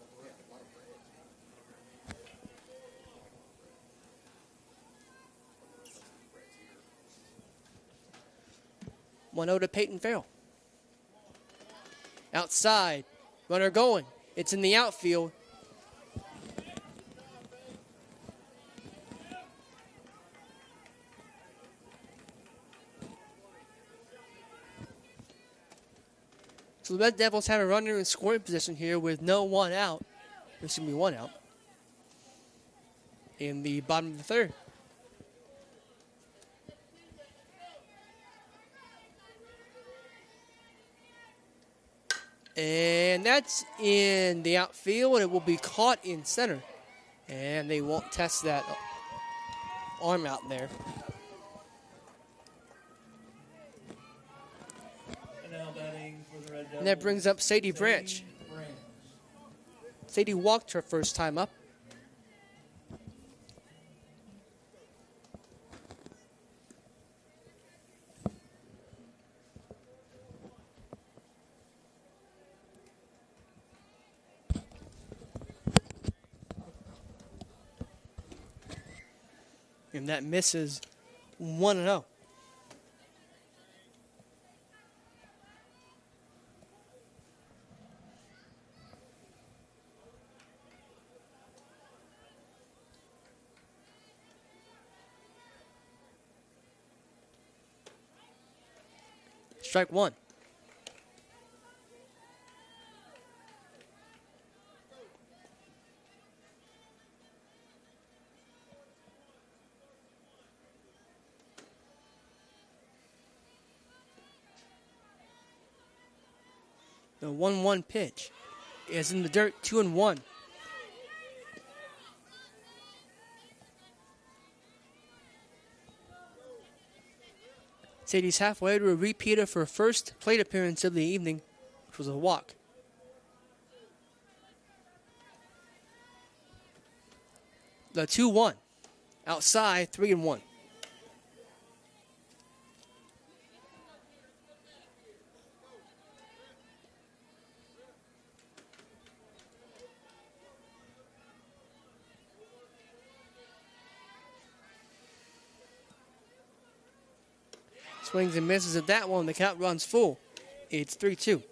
1-0 to Peyton Farrell. Outside, runner going. It's in the outfield. So the Red Devils have a runner in scoring position here with no one out. There's going to be one out in the bottom of the third. And that's in the outfield. It will be caught in center. And they won't test that arm out there. And now batting for the Red Devils. And that brings up Sadie Branch. Sadie walked her first time up. And that misses 1-0. Strike one. The 1-1 pitch is in the dirt, 2-1. Sadie's halfway to a repeat of her first plate appearance of the evening, which was a walk. The 2-1. Outside, 3-1. Swings and misses at that one. The count runs full. It's 3-2.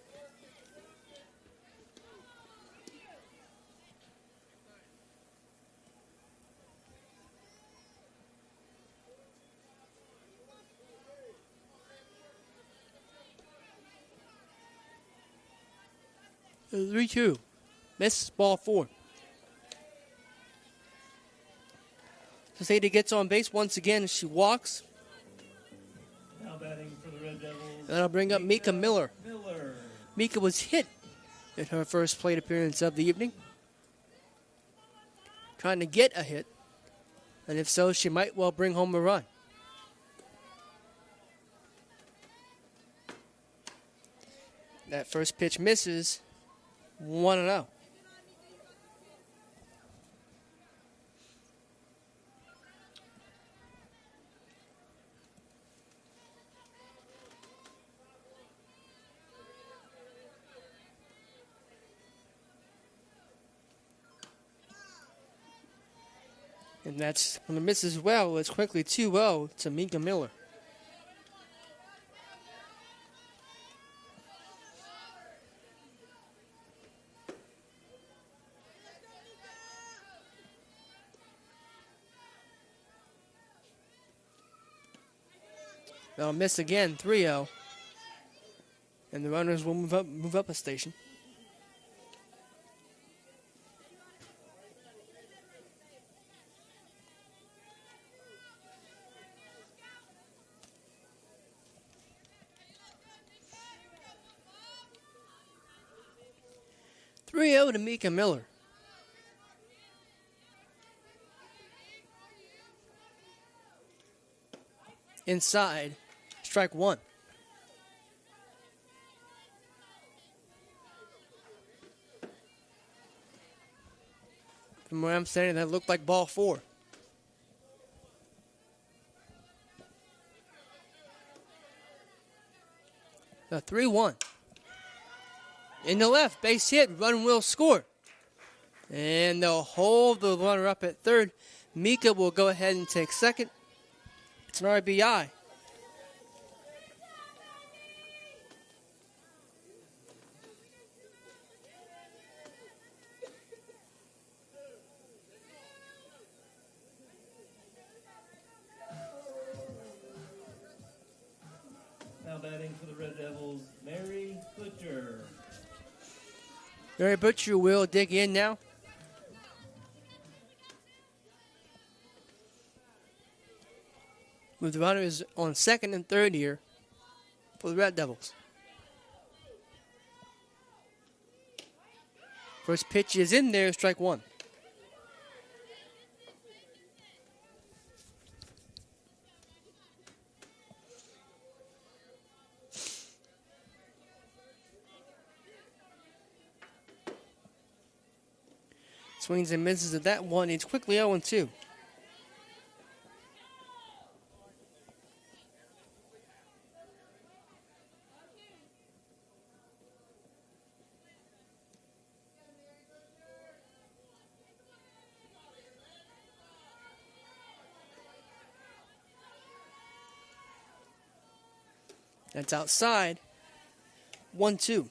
The 3-2. Misses ball 4. So Sadie gets on base once again as she walks. Now batting for the Red Devils. And that'll bring up Mika Miller. Mika was hit in her first plate appearance of the evening. Trying to get a hit. And if so, she might well bring home a run. That first pitch misses. 1-0. And that's going to miss as well. It's quickly 2-0 to Mika Miller. They'll miss again, 3-0. And the runners will move up a station. To Mika Miller. Inside, strike one. From where I'm standing, that looked like ball four. The 3-1. In the left, base hit, run will score. And they'll hold the runner up at third. Mika will go ahead and take second. It's an RBI. Now batting for the Red Devils, Mary Butcher. Mary Butcher will dig in now. With the runners on second and third here for the Red Devils. First pitch is in there, strike one. Swings and misses at that one. It's quickly 0-2. That's outside. 1-2.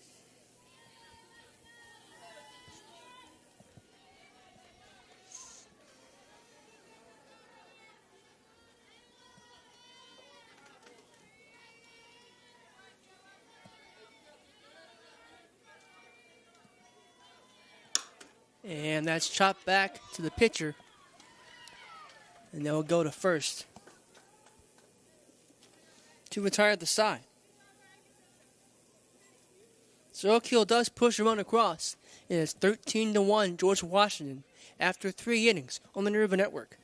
And that's chopped back to the pitcher. And they'll go to first. To retire at the side. So Oak Hill does push a run across. And it's 13-1 George Washington after 3 innings on the Nerva Network.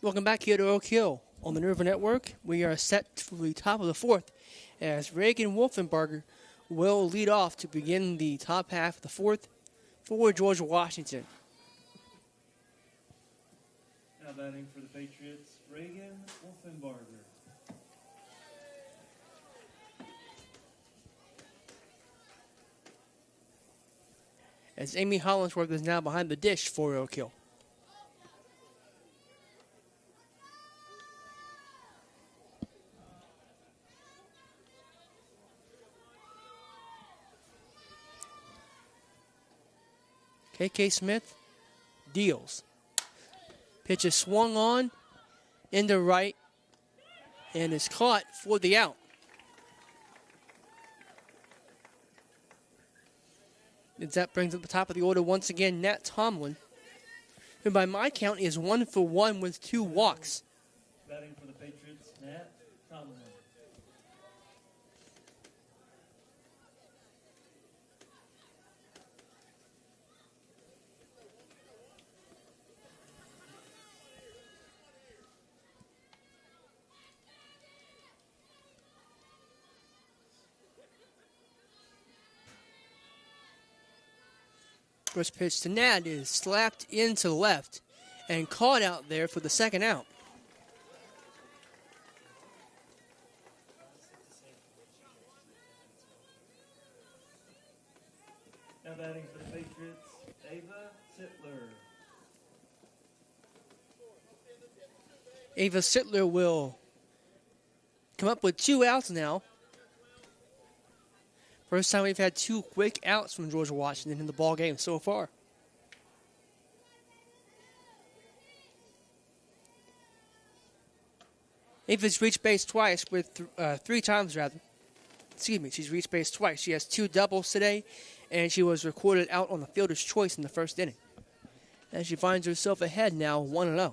Welcome back here to Oak Hill on the Nerva Network. We are set for the top of the fourth as Reagan Wolfenbarger will lead off to begin the top half of the fourth for George Washington. Now batting for the Patriots, Reagan Wolfenbarger. As Amy Hollingsworth is now behind the dish for Oak Hill. KK Smith deals. Pitch is swung on into right and is caught for the out. As that brings up the top of the order once again, Nat Tomlin, who by my count is 1 for 1 with 2 walks. Batting for the Patriots, Nat Tomlin. First pitch to Nat is slapped into left and caught out there for the second out. Now batting for the Patriots, Ava Sittler. Ava Sittler will come up with 2 outs now. First time we've had 2 quick outs from George Washington in the ball game so far. Ava's reached base twice with 3 times rather. Excuse me, she's reached base twice. She has 2 doubles today, and she was recorded out on the fielder's choice in the first inning. And she finds herself ahead now, 1-0.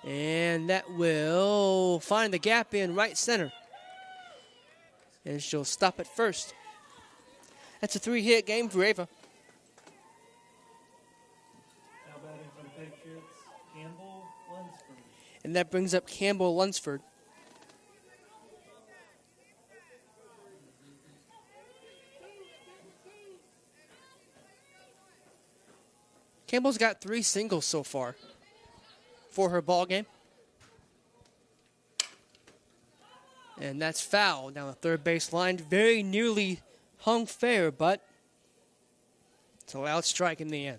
And that will find the gap in right center. And she'll stop at first. That's a 3-hit game for Ava. Now batting for the Patriots, Campbell Lunsford. And that brings up Campbell Lunsford. Campbell's got 3 singles so far for her ball game. And that's foul down the third base line. Very nearly hung fair, but it's a loud strike in the end.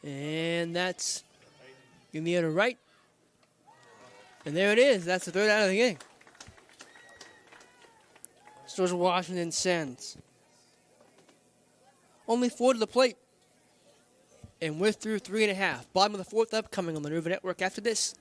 And that's in the other right. And there it is. That's the 3rd out of the game. George Washington sends only 4 to the plate. And we're through 3.5. Bottom of the 4th upcoming on the Nuva Network after this.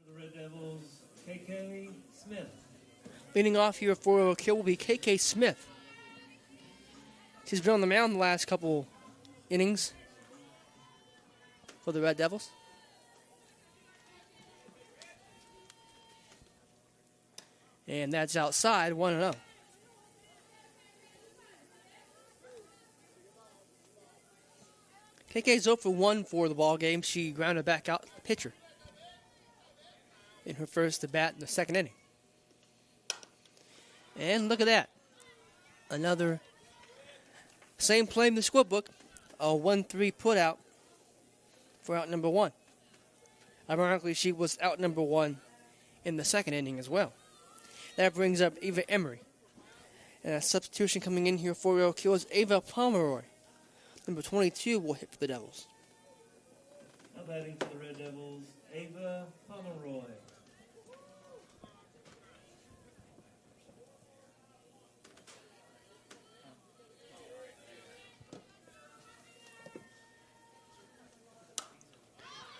For the Red Devils, KK Smith. Leading off here for a kill will be KK Smith. She's been on the mound the last couple innings for the Red Devils. And that's outside, 1-0. KK's 0 for 1 for the ball game. She grounded back out the pitcher in her first at bat in the second inning. And look at that. Another same play in the scorebook. A 1-3 put out for out number 1. Ironically, she was out number 1 in the second inning as well. That brings up Ava Emery. And a substitution coming in here for Oak Hill is Ava Pomeroy. Number 22 will hit for the Devils. Now batting for the Red Devils, Ava Pomeroy.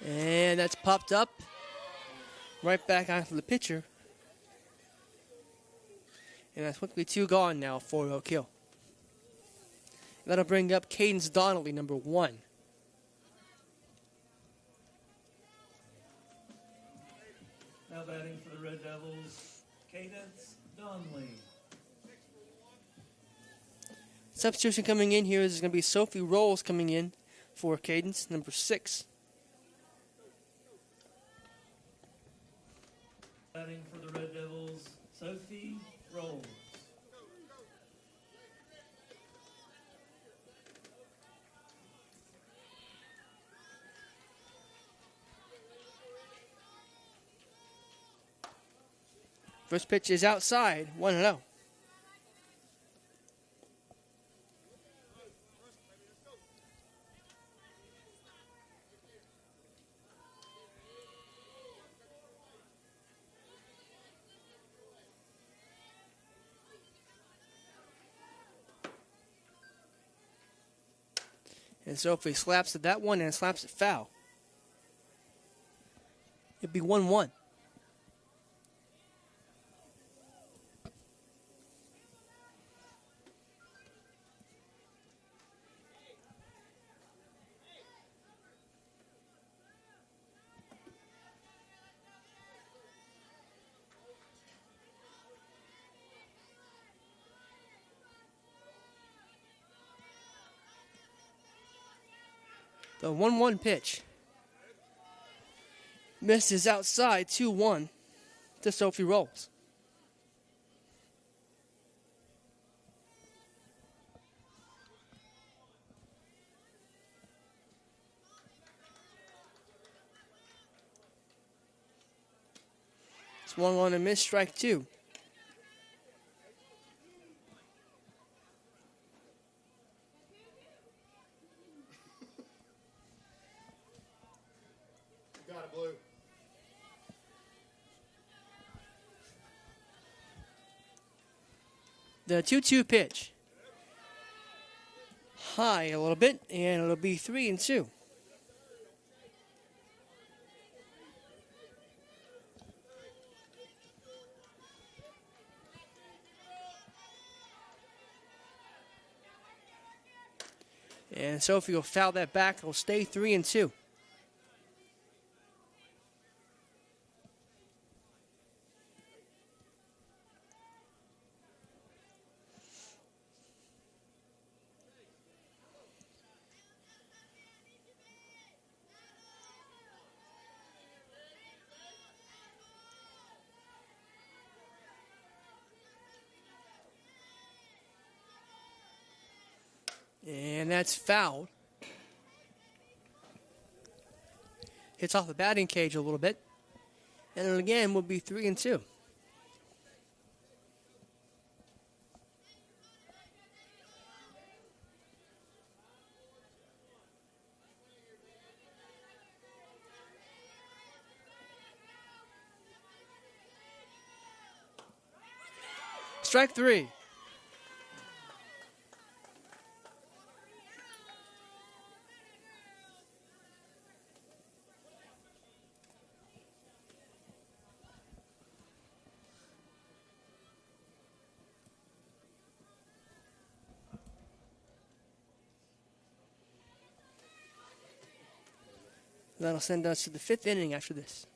And that's popped up. Right back onto the pitcher. And that's quickly 2 gone now for Oak Hill. That'll bring up Cadence Donnelly, number 1. Now batting for the Red Devils, Cadence Donnelly. Substitution coming in here is going to be Sophie Rolls coming in for Cadence, number 6. Batting for the Red Devils, Sophie Rolls. First pitch is outside, 1-0. And Sophie slaps at that one and slaps it foul. It'd be 1-1. The 1-1 pitch. Misses outside, 2-1 to Sophie Rolls. Swung on a miss, strike 2. The 2-2 pitch. High a little bit, and it'll be 3-2. And Sophie will foul that back. It'll stay 3-2. And that's fouled. Hits off the batting cage a little bit. And then again will be 3-2. Strike 3. That'll send us to the 5th inning after this.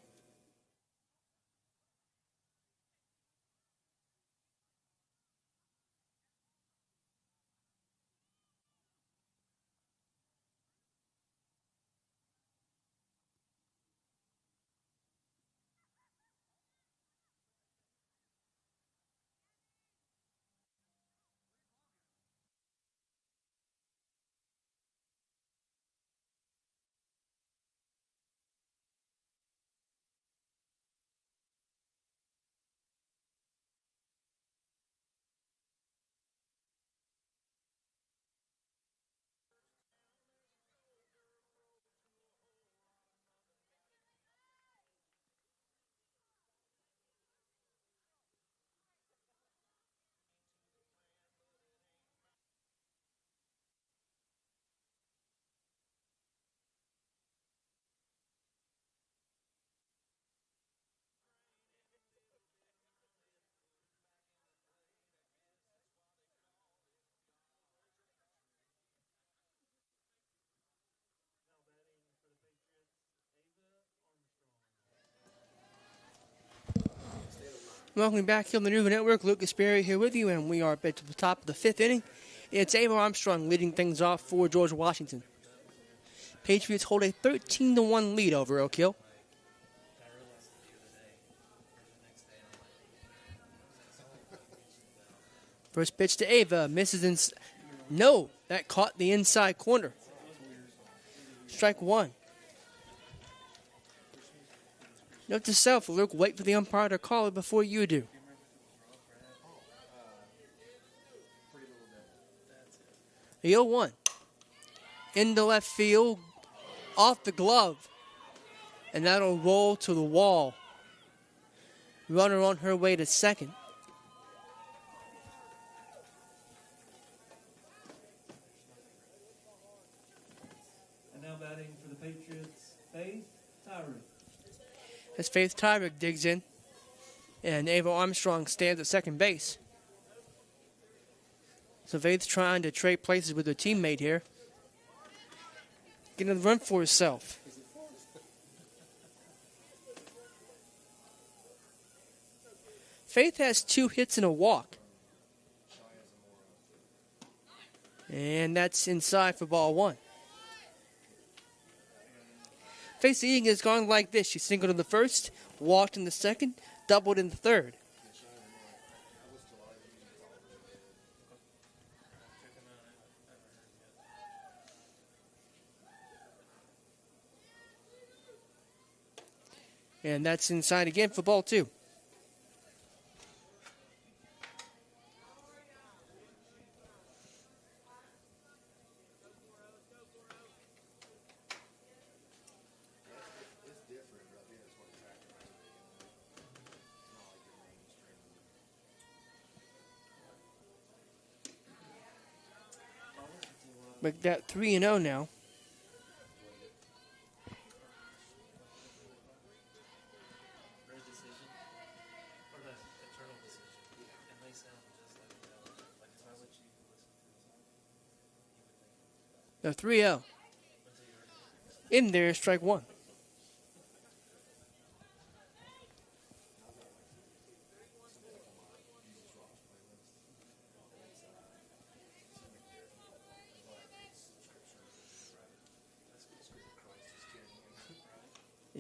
Welcome back here on the Nuva Network. Lucas Berry here with you, and we are at the top of the 5th inning. It's Ava Armstrong leading things off for George Washington. Patriots hold a 13-1 lead over Oak Hill. First pitch to Ava, misses no, that caught the inside corner. Strike one. Note to self, Luke, wait for the umpire to call it before you do. The 0-1. Into left field, off the glove. And that'll roll to the wall. Runner on her way to second. And now batting for the Patriots, Faith Tyree. As Faith Tyrick digs in, and Ava Armstrong stands at second base. So Faith's trying to trade places with her teammate here. Getting a run for herself. Faith has 2 hits and a walk. And that's inside for ball 1. Faith's inning has gone like this. She singled in the first, walked in the second, doubled in the third. And that's inside again for ball 2. But that 3-0 now. Red decision, or the eternal decision, and they sound just like if I let you listen to the song, The 3-0. In there, strike 1.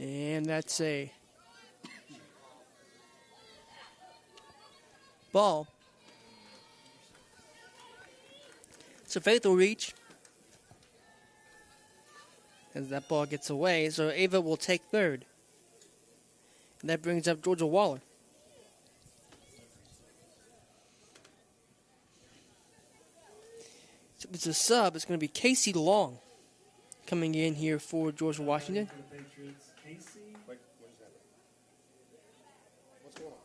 And that's a ball. So Faith will reach as that ball gets away. So Ava will take third. And that brings up Georgia Waller. So it's a sub. It's going to be Casey Long coming in here for George Washington. for the Patriots, Casey. Wait, what is that? What's going on?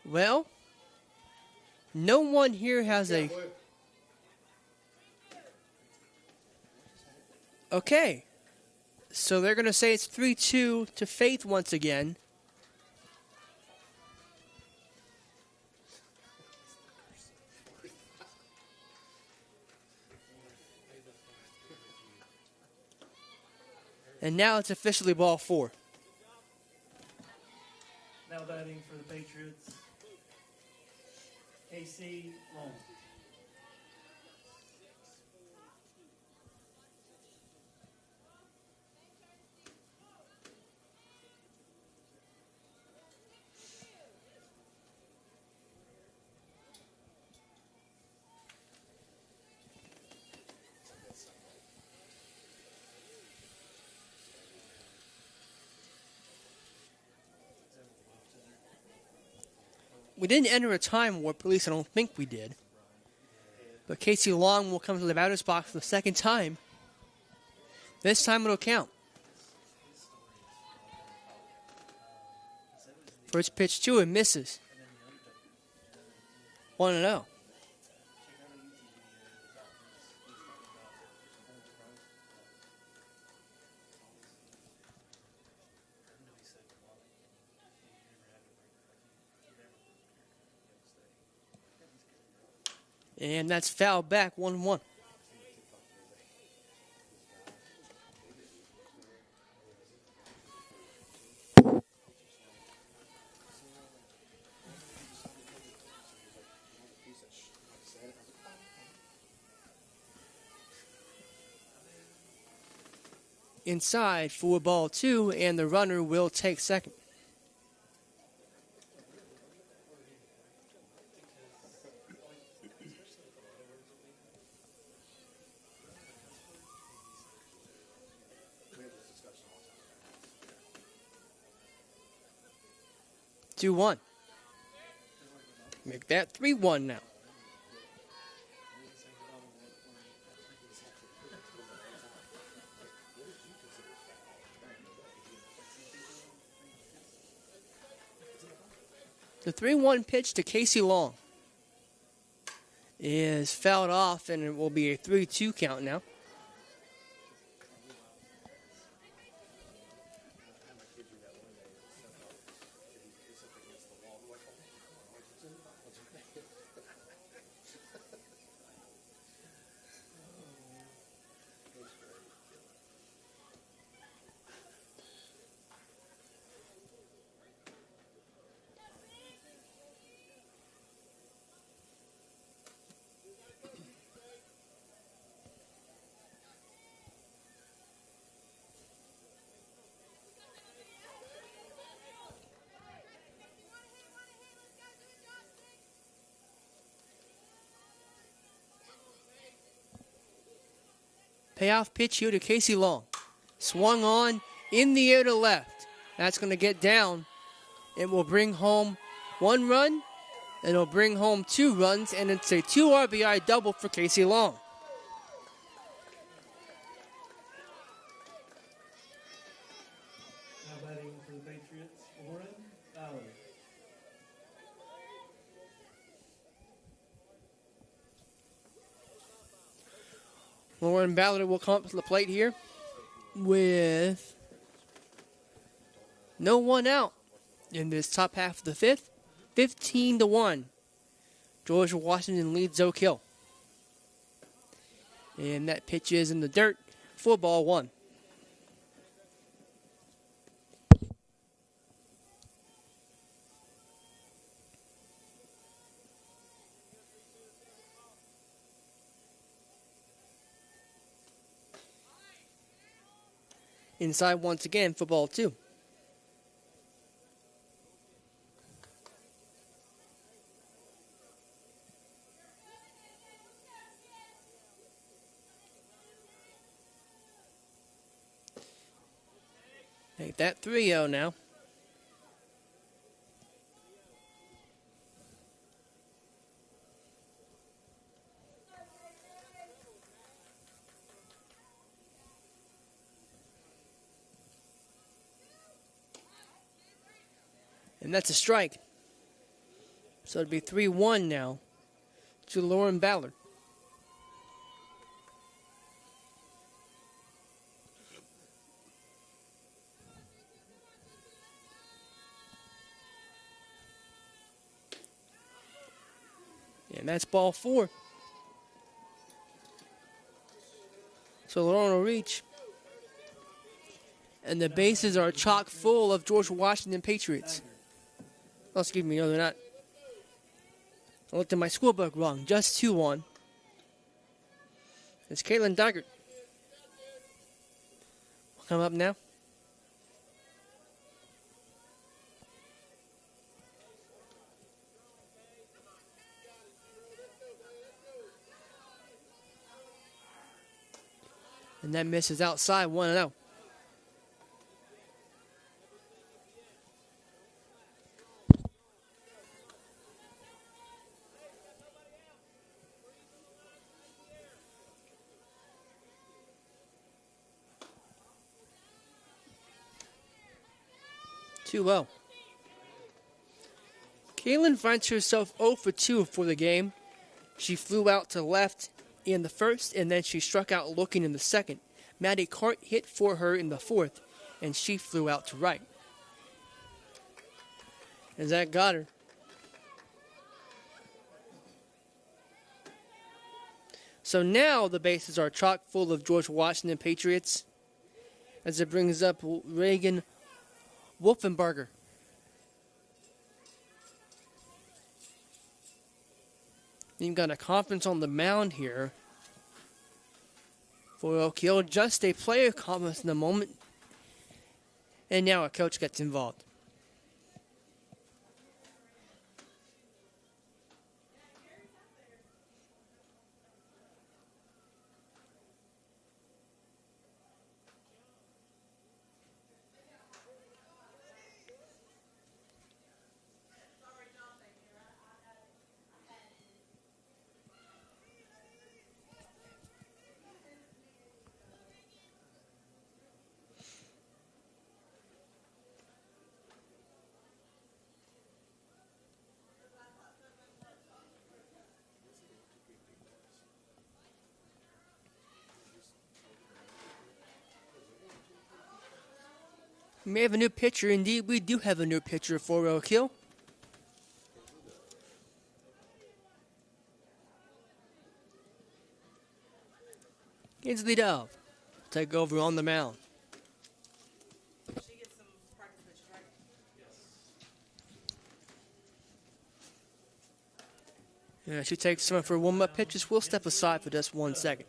Well, no one here has a... Okay. So they're going to say it's 3-2 to Faith once again. And now it's officially ball 4. Now batting for the Patriots, Casey Long. We didn't enter a time warp, at least I don't think we did. But Casey Long will come to the batter's box for the second time. This time it'll count. First pitch to him, misses. 1-0. And that's foul back 1-1. Inside for ball 2, and the runner will take second. Two one. Make that 3-1 now. The 3-1 pitch to Casey Long is fouled off, and it will be a 3-2 count now. Payoff pitch here to Casey Long. Swung on in the air to left. That's going to get down. It will bring home 1 run. It'll bring home 2 runs, and it's a 2 RBI double for Casey Long. Now batting for the Patriots, Lauren Ballard. Lauren Ballard will come up to the plate here with no one out in this top half of the 5th. 15-1. George Washington leads Oak Hill. And that pitch is in the dirt for ball 1. Inside once again for ball 2. Take that 3-0 now. And that's a strike. So it'd be 3-1 now to Lauren Ballard. And that's ball 4. So Lauren will reach. And the bases are chock full of George Washington Patriots. Oh, excuse me, no, they're not. I looked at my school book wrong. Just 2-1. It's Caitlin Duggar. Will come up now. And that misses outside 1-0. Well, Kaylin finds herself 0 for 2 for the game. She flew out to left in the first, and then she struck out looking in the second. Maddie Cart hit for her in the fourth, and she flew out to right. And that got her. So now the bases are chock full of George Washington Patriots as it brings up Reagan Wolfenbarger. You've got a conference on the mound here for Oak Hill. Just a player conference in a moment. And now a coach gets involved. We may have a new pitcher. Indeed, we do have a new pitcher for Oak Hill. Kinsley Dove will take over on the mound. She gets some practice pitches, right? Yeah, she takes some of her warm-up pitches. We'll step aside for just 1 second.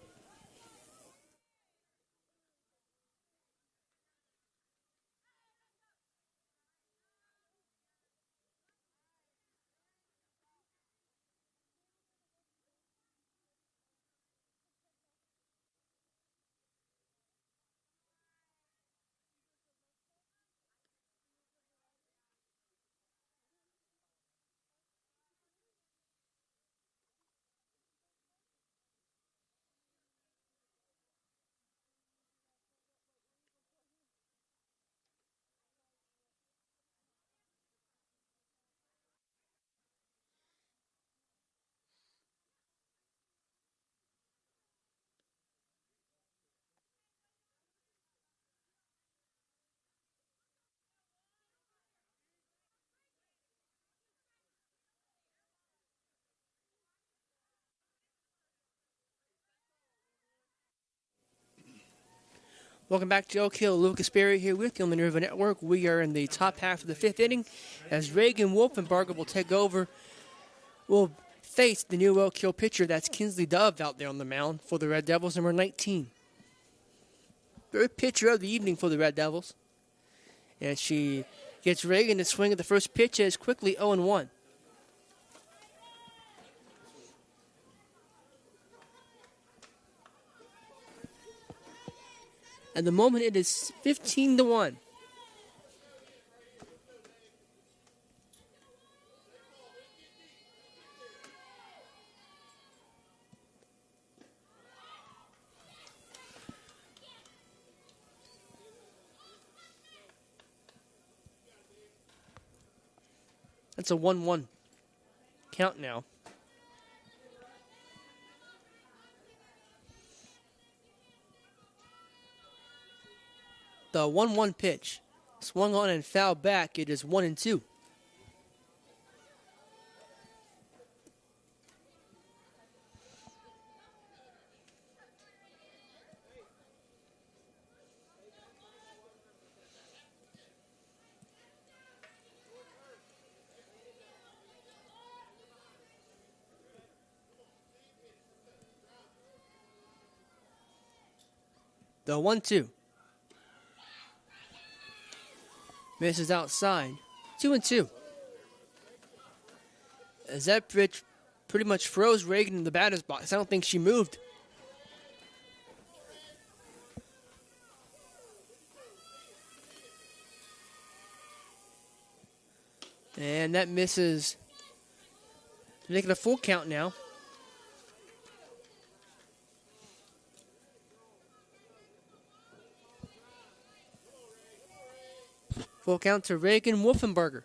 Welcome back to Oak Hill. Lucas Berry here with you on the River Network. We are in the top half of the 5th inning as Reagan Wolfenbarger will take over. Will face the new Oak Hill pitcher. That's Kinsley Dove out there on the mound for the Red Devils, number 19. Third pitcher of the evening for the Red Devils. And she gets Reagan to swing at the first pitch as quickly 0-1. At the moment, it is 15-1. That's a 1-1 count now. The 1-1 pitch. Swung on and fouled back. It is 1-2. The 1-2. Misses outside. 2-2. As that pitch pretty much froze Reagan in the batter's box. I don't think she moved. And that misses. Making a full count now. Full count to Reagan Wolfenbarger.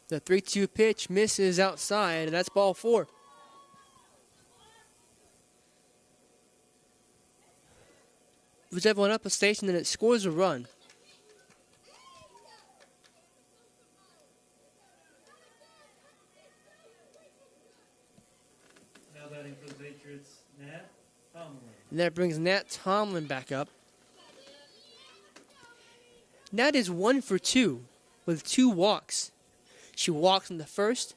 The 3-2 pitch misses outside, and that's ball 4. Puts everyone up a station, and it scores a run. And that brings Nat Tomlin back up. Nat is 1 for 2 with 2 walks. She walked in the first,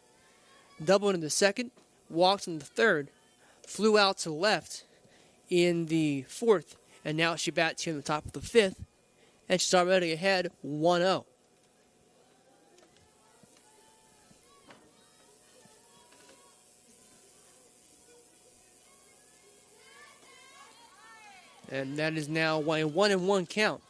doubled in the second, walked in the third, flew out to left in the fourth, and now she bats here in the top of the fifth, and she's already ahead 1-0. And that is now a 1-1 count.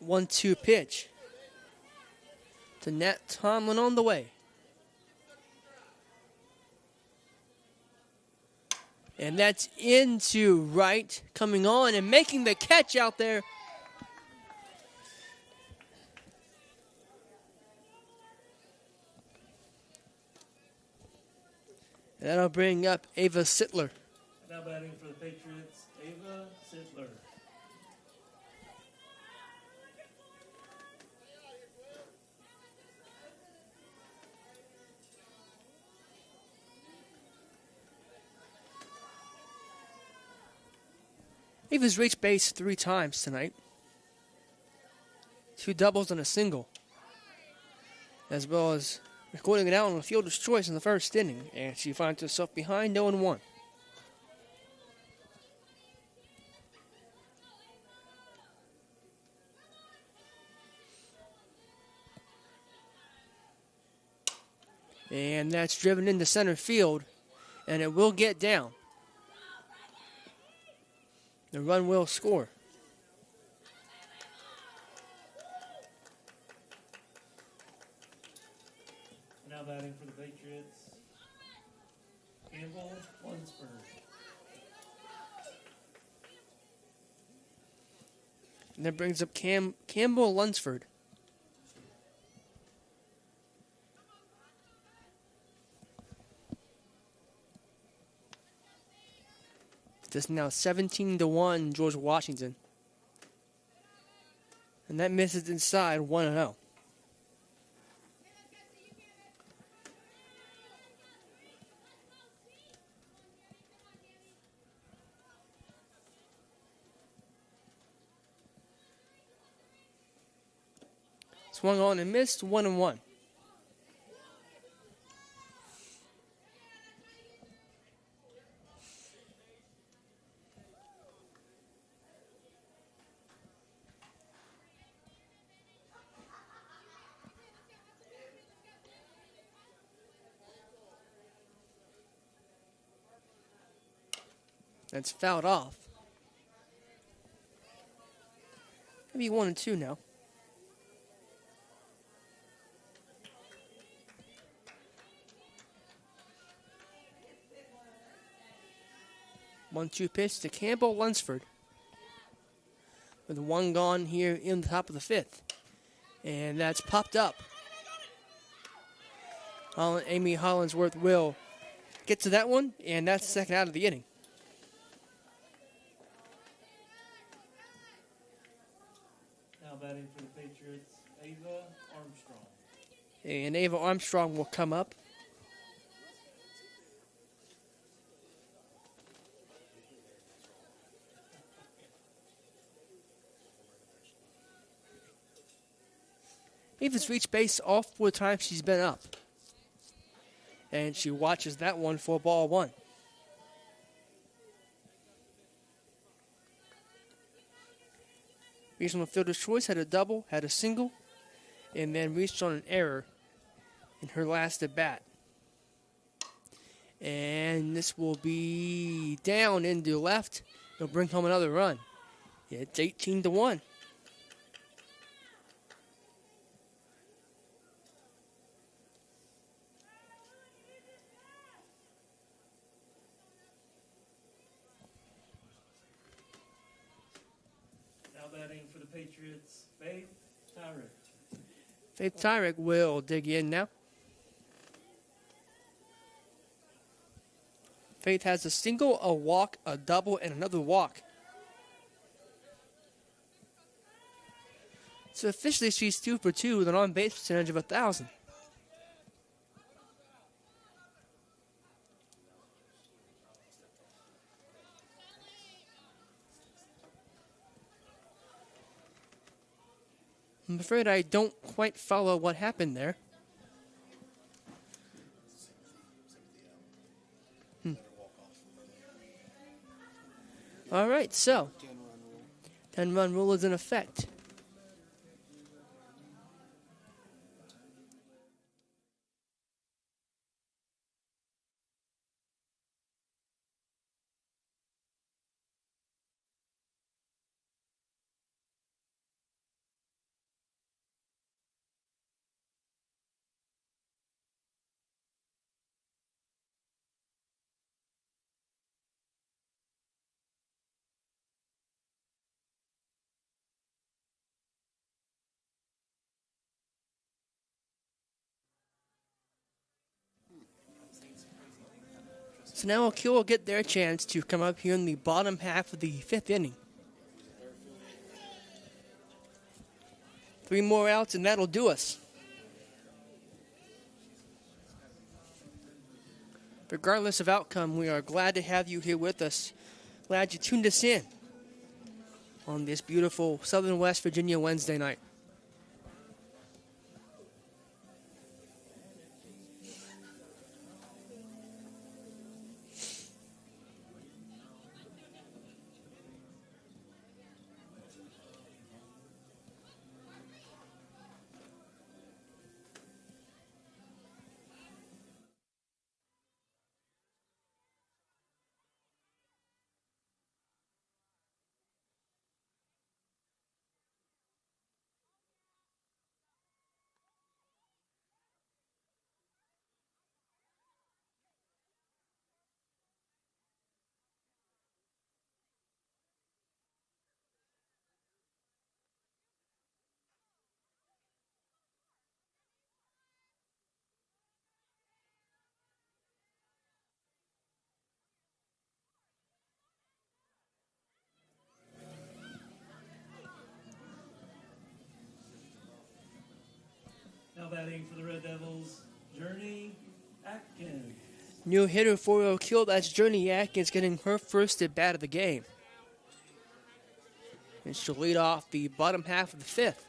One-two pitch to Nat Tomlin on the way. And that's into right, coming on and making the catch out there. And that'll bring up Ava Sittler. Now batting for the Patriots, Ava Sittler. Ava's reached base 3 times tonight. 2 doubles and a single. As well as recording it out on a fielder's choice in the first inning. And she finds herself behind 0-1. And that's driven into center field. And it will get down. The run will score. Now batting for the Patriots, Campbell Lunsford. And that brings up Campbell Lunsford. It's now 17-1 George Washington. And that misses inside 1-0. Swung on and missed 1-1. That's fouled off. Maybe 1-2 now. One-two pitch to Campbell Lunsford. With 1 gone here in the top of the 5th. And that's popped up. Amy Hollingsworth will get to that one, and that's the second out of the inning. Now batting for the Patriots, Ava Armstrong. And Ava Armstrong will come up. Ava's reached base all 4 times she's been up. And she watches that one for ball 1. Reached on the fielder's choice, had a double, had a single, and then reached on an error in her last at bat. And this will be down into left. It'll bring home another run. It's 18-1. Now batting for the Patriots, Faith Tyrant. Faith Tyrek will dig in now. Faith has a single, a walk, a double, and another walk. So officially she's 2 for 2 with an on-base percentage of 1,000. I'm afraid I don't quite follow what happened there. All right, so 10-run rule is in effect. So now O'Kill will get their chance to come up here in the bottom half of the 5th inning. 3 more outs and that'll do us. Regardless of outcome, we are glad to have you here with us. Glad you tuned us in on this beautiful Southern West Virginia Wednesday night. Now batting for the Red Devils, Journey Atkins. New hitter for O'Kill, that's Journey Atkins getting her first at bat of the game. And she'll lead off the bottom half of the 5th.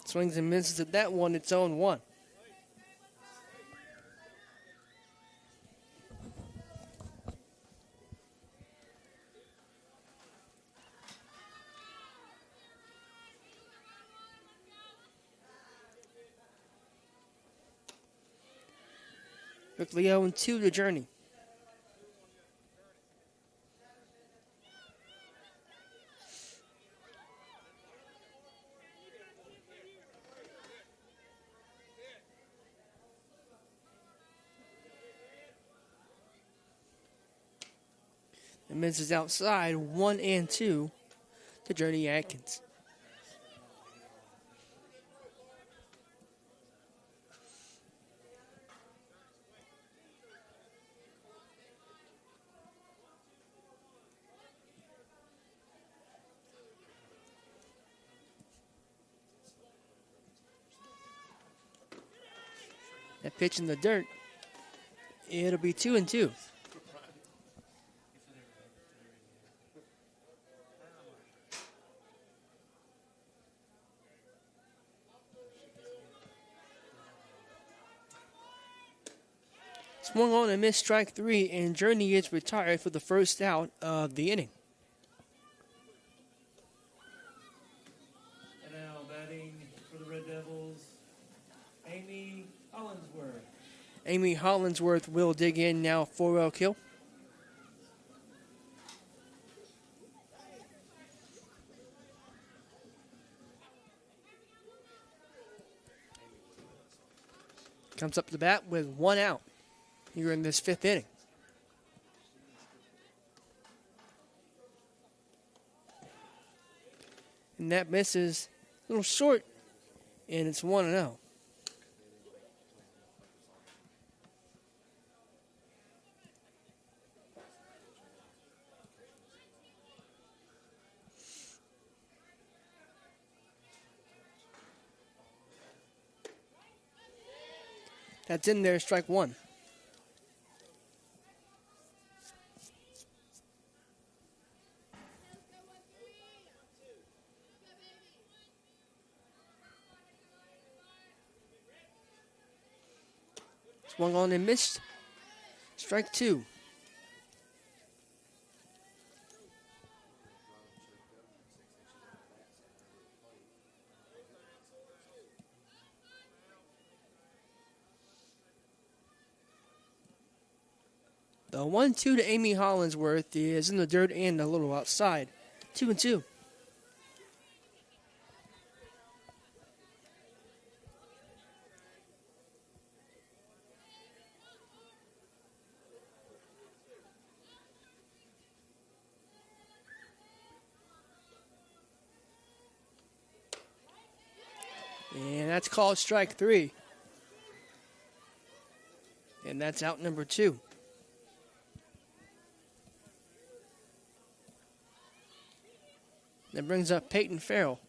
Swings and misses at that one, its own 1. Quickly 0-2 to Journey. The misses outside, 1-2 to Journey Atkins. That pitch in the dirt, it'll be 2-2. Swung on and missed strike 3, and Journey is retired for the first out of the inning. And now batting for the Red Devils, Amy Hollingsworth. Amy Hollingsworth will dig in now for O'Kill. Comes up to bat with 1 out here in this 5th inning. And that misses a little short, and it's 1-0. That's in there, strike one. Swung on and missed. Strike two. The 1-2 to Amy Hollingsworth is in the dirt and a little outside. 2-2. And that's called strike three. And that's out number two. That brings up Peyton Farrell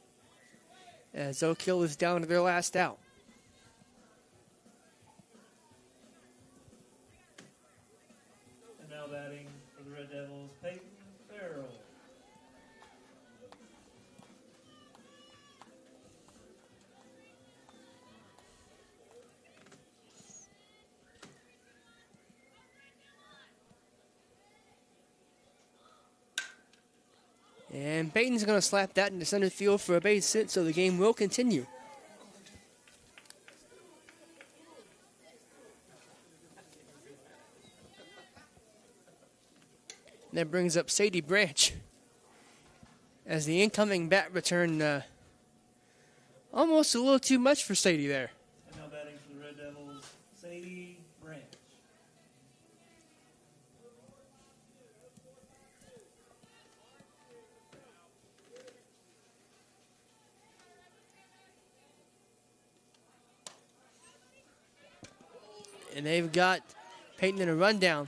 as Oak Hill is down to their last out. And now batting for the Red Devils, Peyton Farrell. And Peyton's going to slap that into center field for a base hit, so the game will continue. And that brings up Sadie Branch as the incoming bat return almost a little too much for Sadie there. And now batting for the Red Devils, Sadie Branch. And they've got Peyton in a rundown.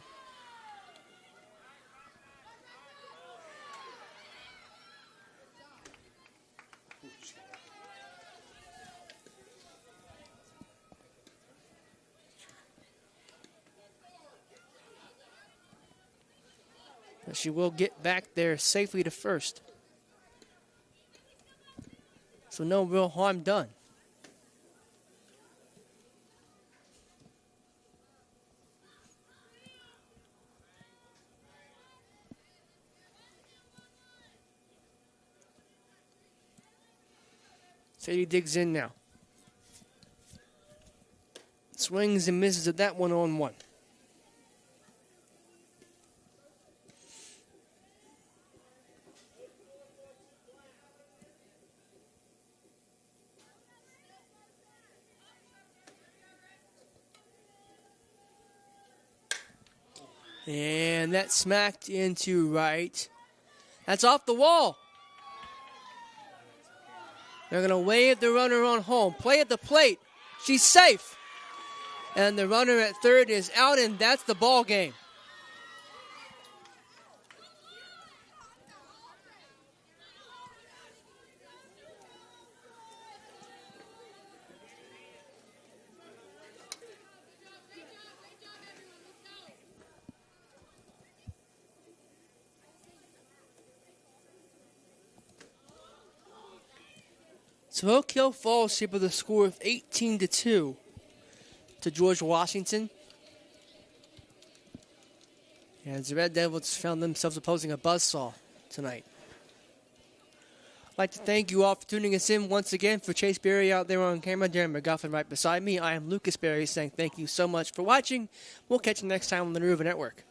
But she will get back there safely to first. So no real harm done. Sadie digs in now. Swings and misses at that 1-on-1. And that smacked into right. That's off the wall. They're going to wave the runner on home. Play at the plate. She's safe. And the runner at third is out, and that's the ball game. So Oak Hill falls here with a score of 18-2 to George Washington. As the Red Devils found themselves opposing a buzzsaw tonight. I'd like to thank you all for tuning us in once again. For Chase Berry out there on camera, Darren McGuffin right beside me, I am Lucas Berry saying thank you so much for watching. We'll catch you next time on the New River Network.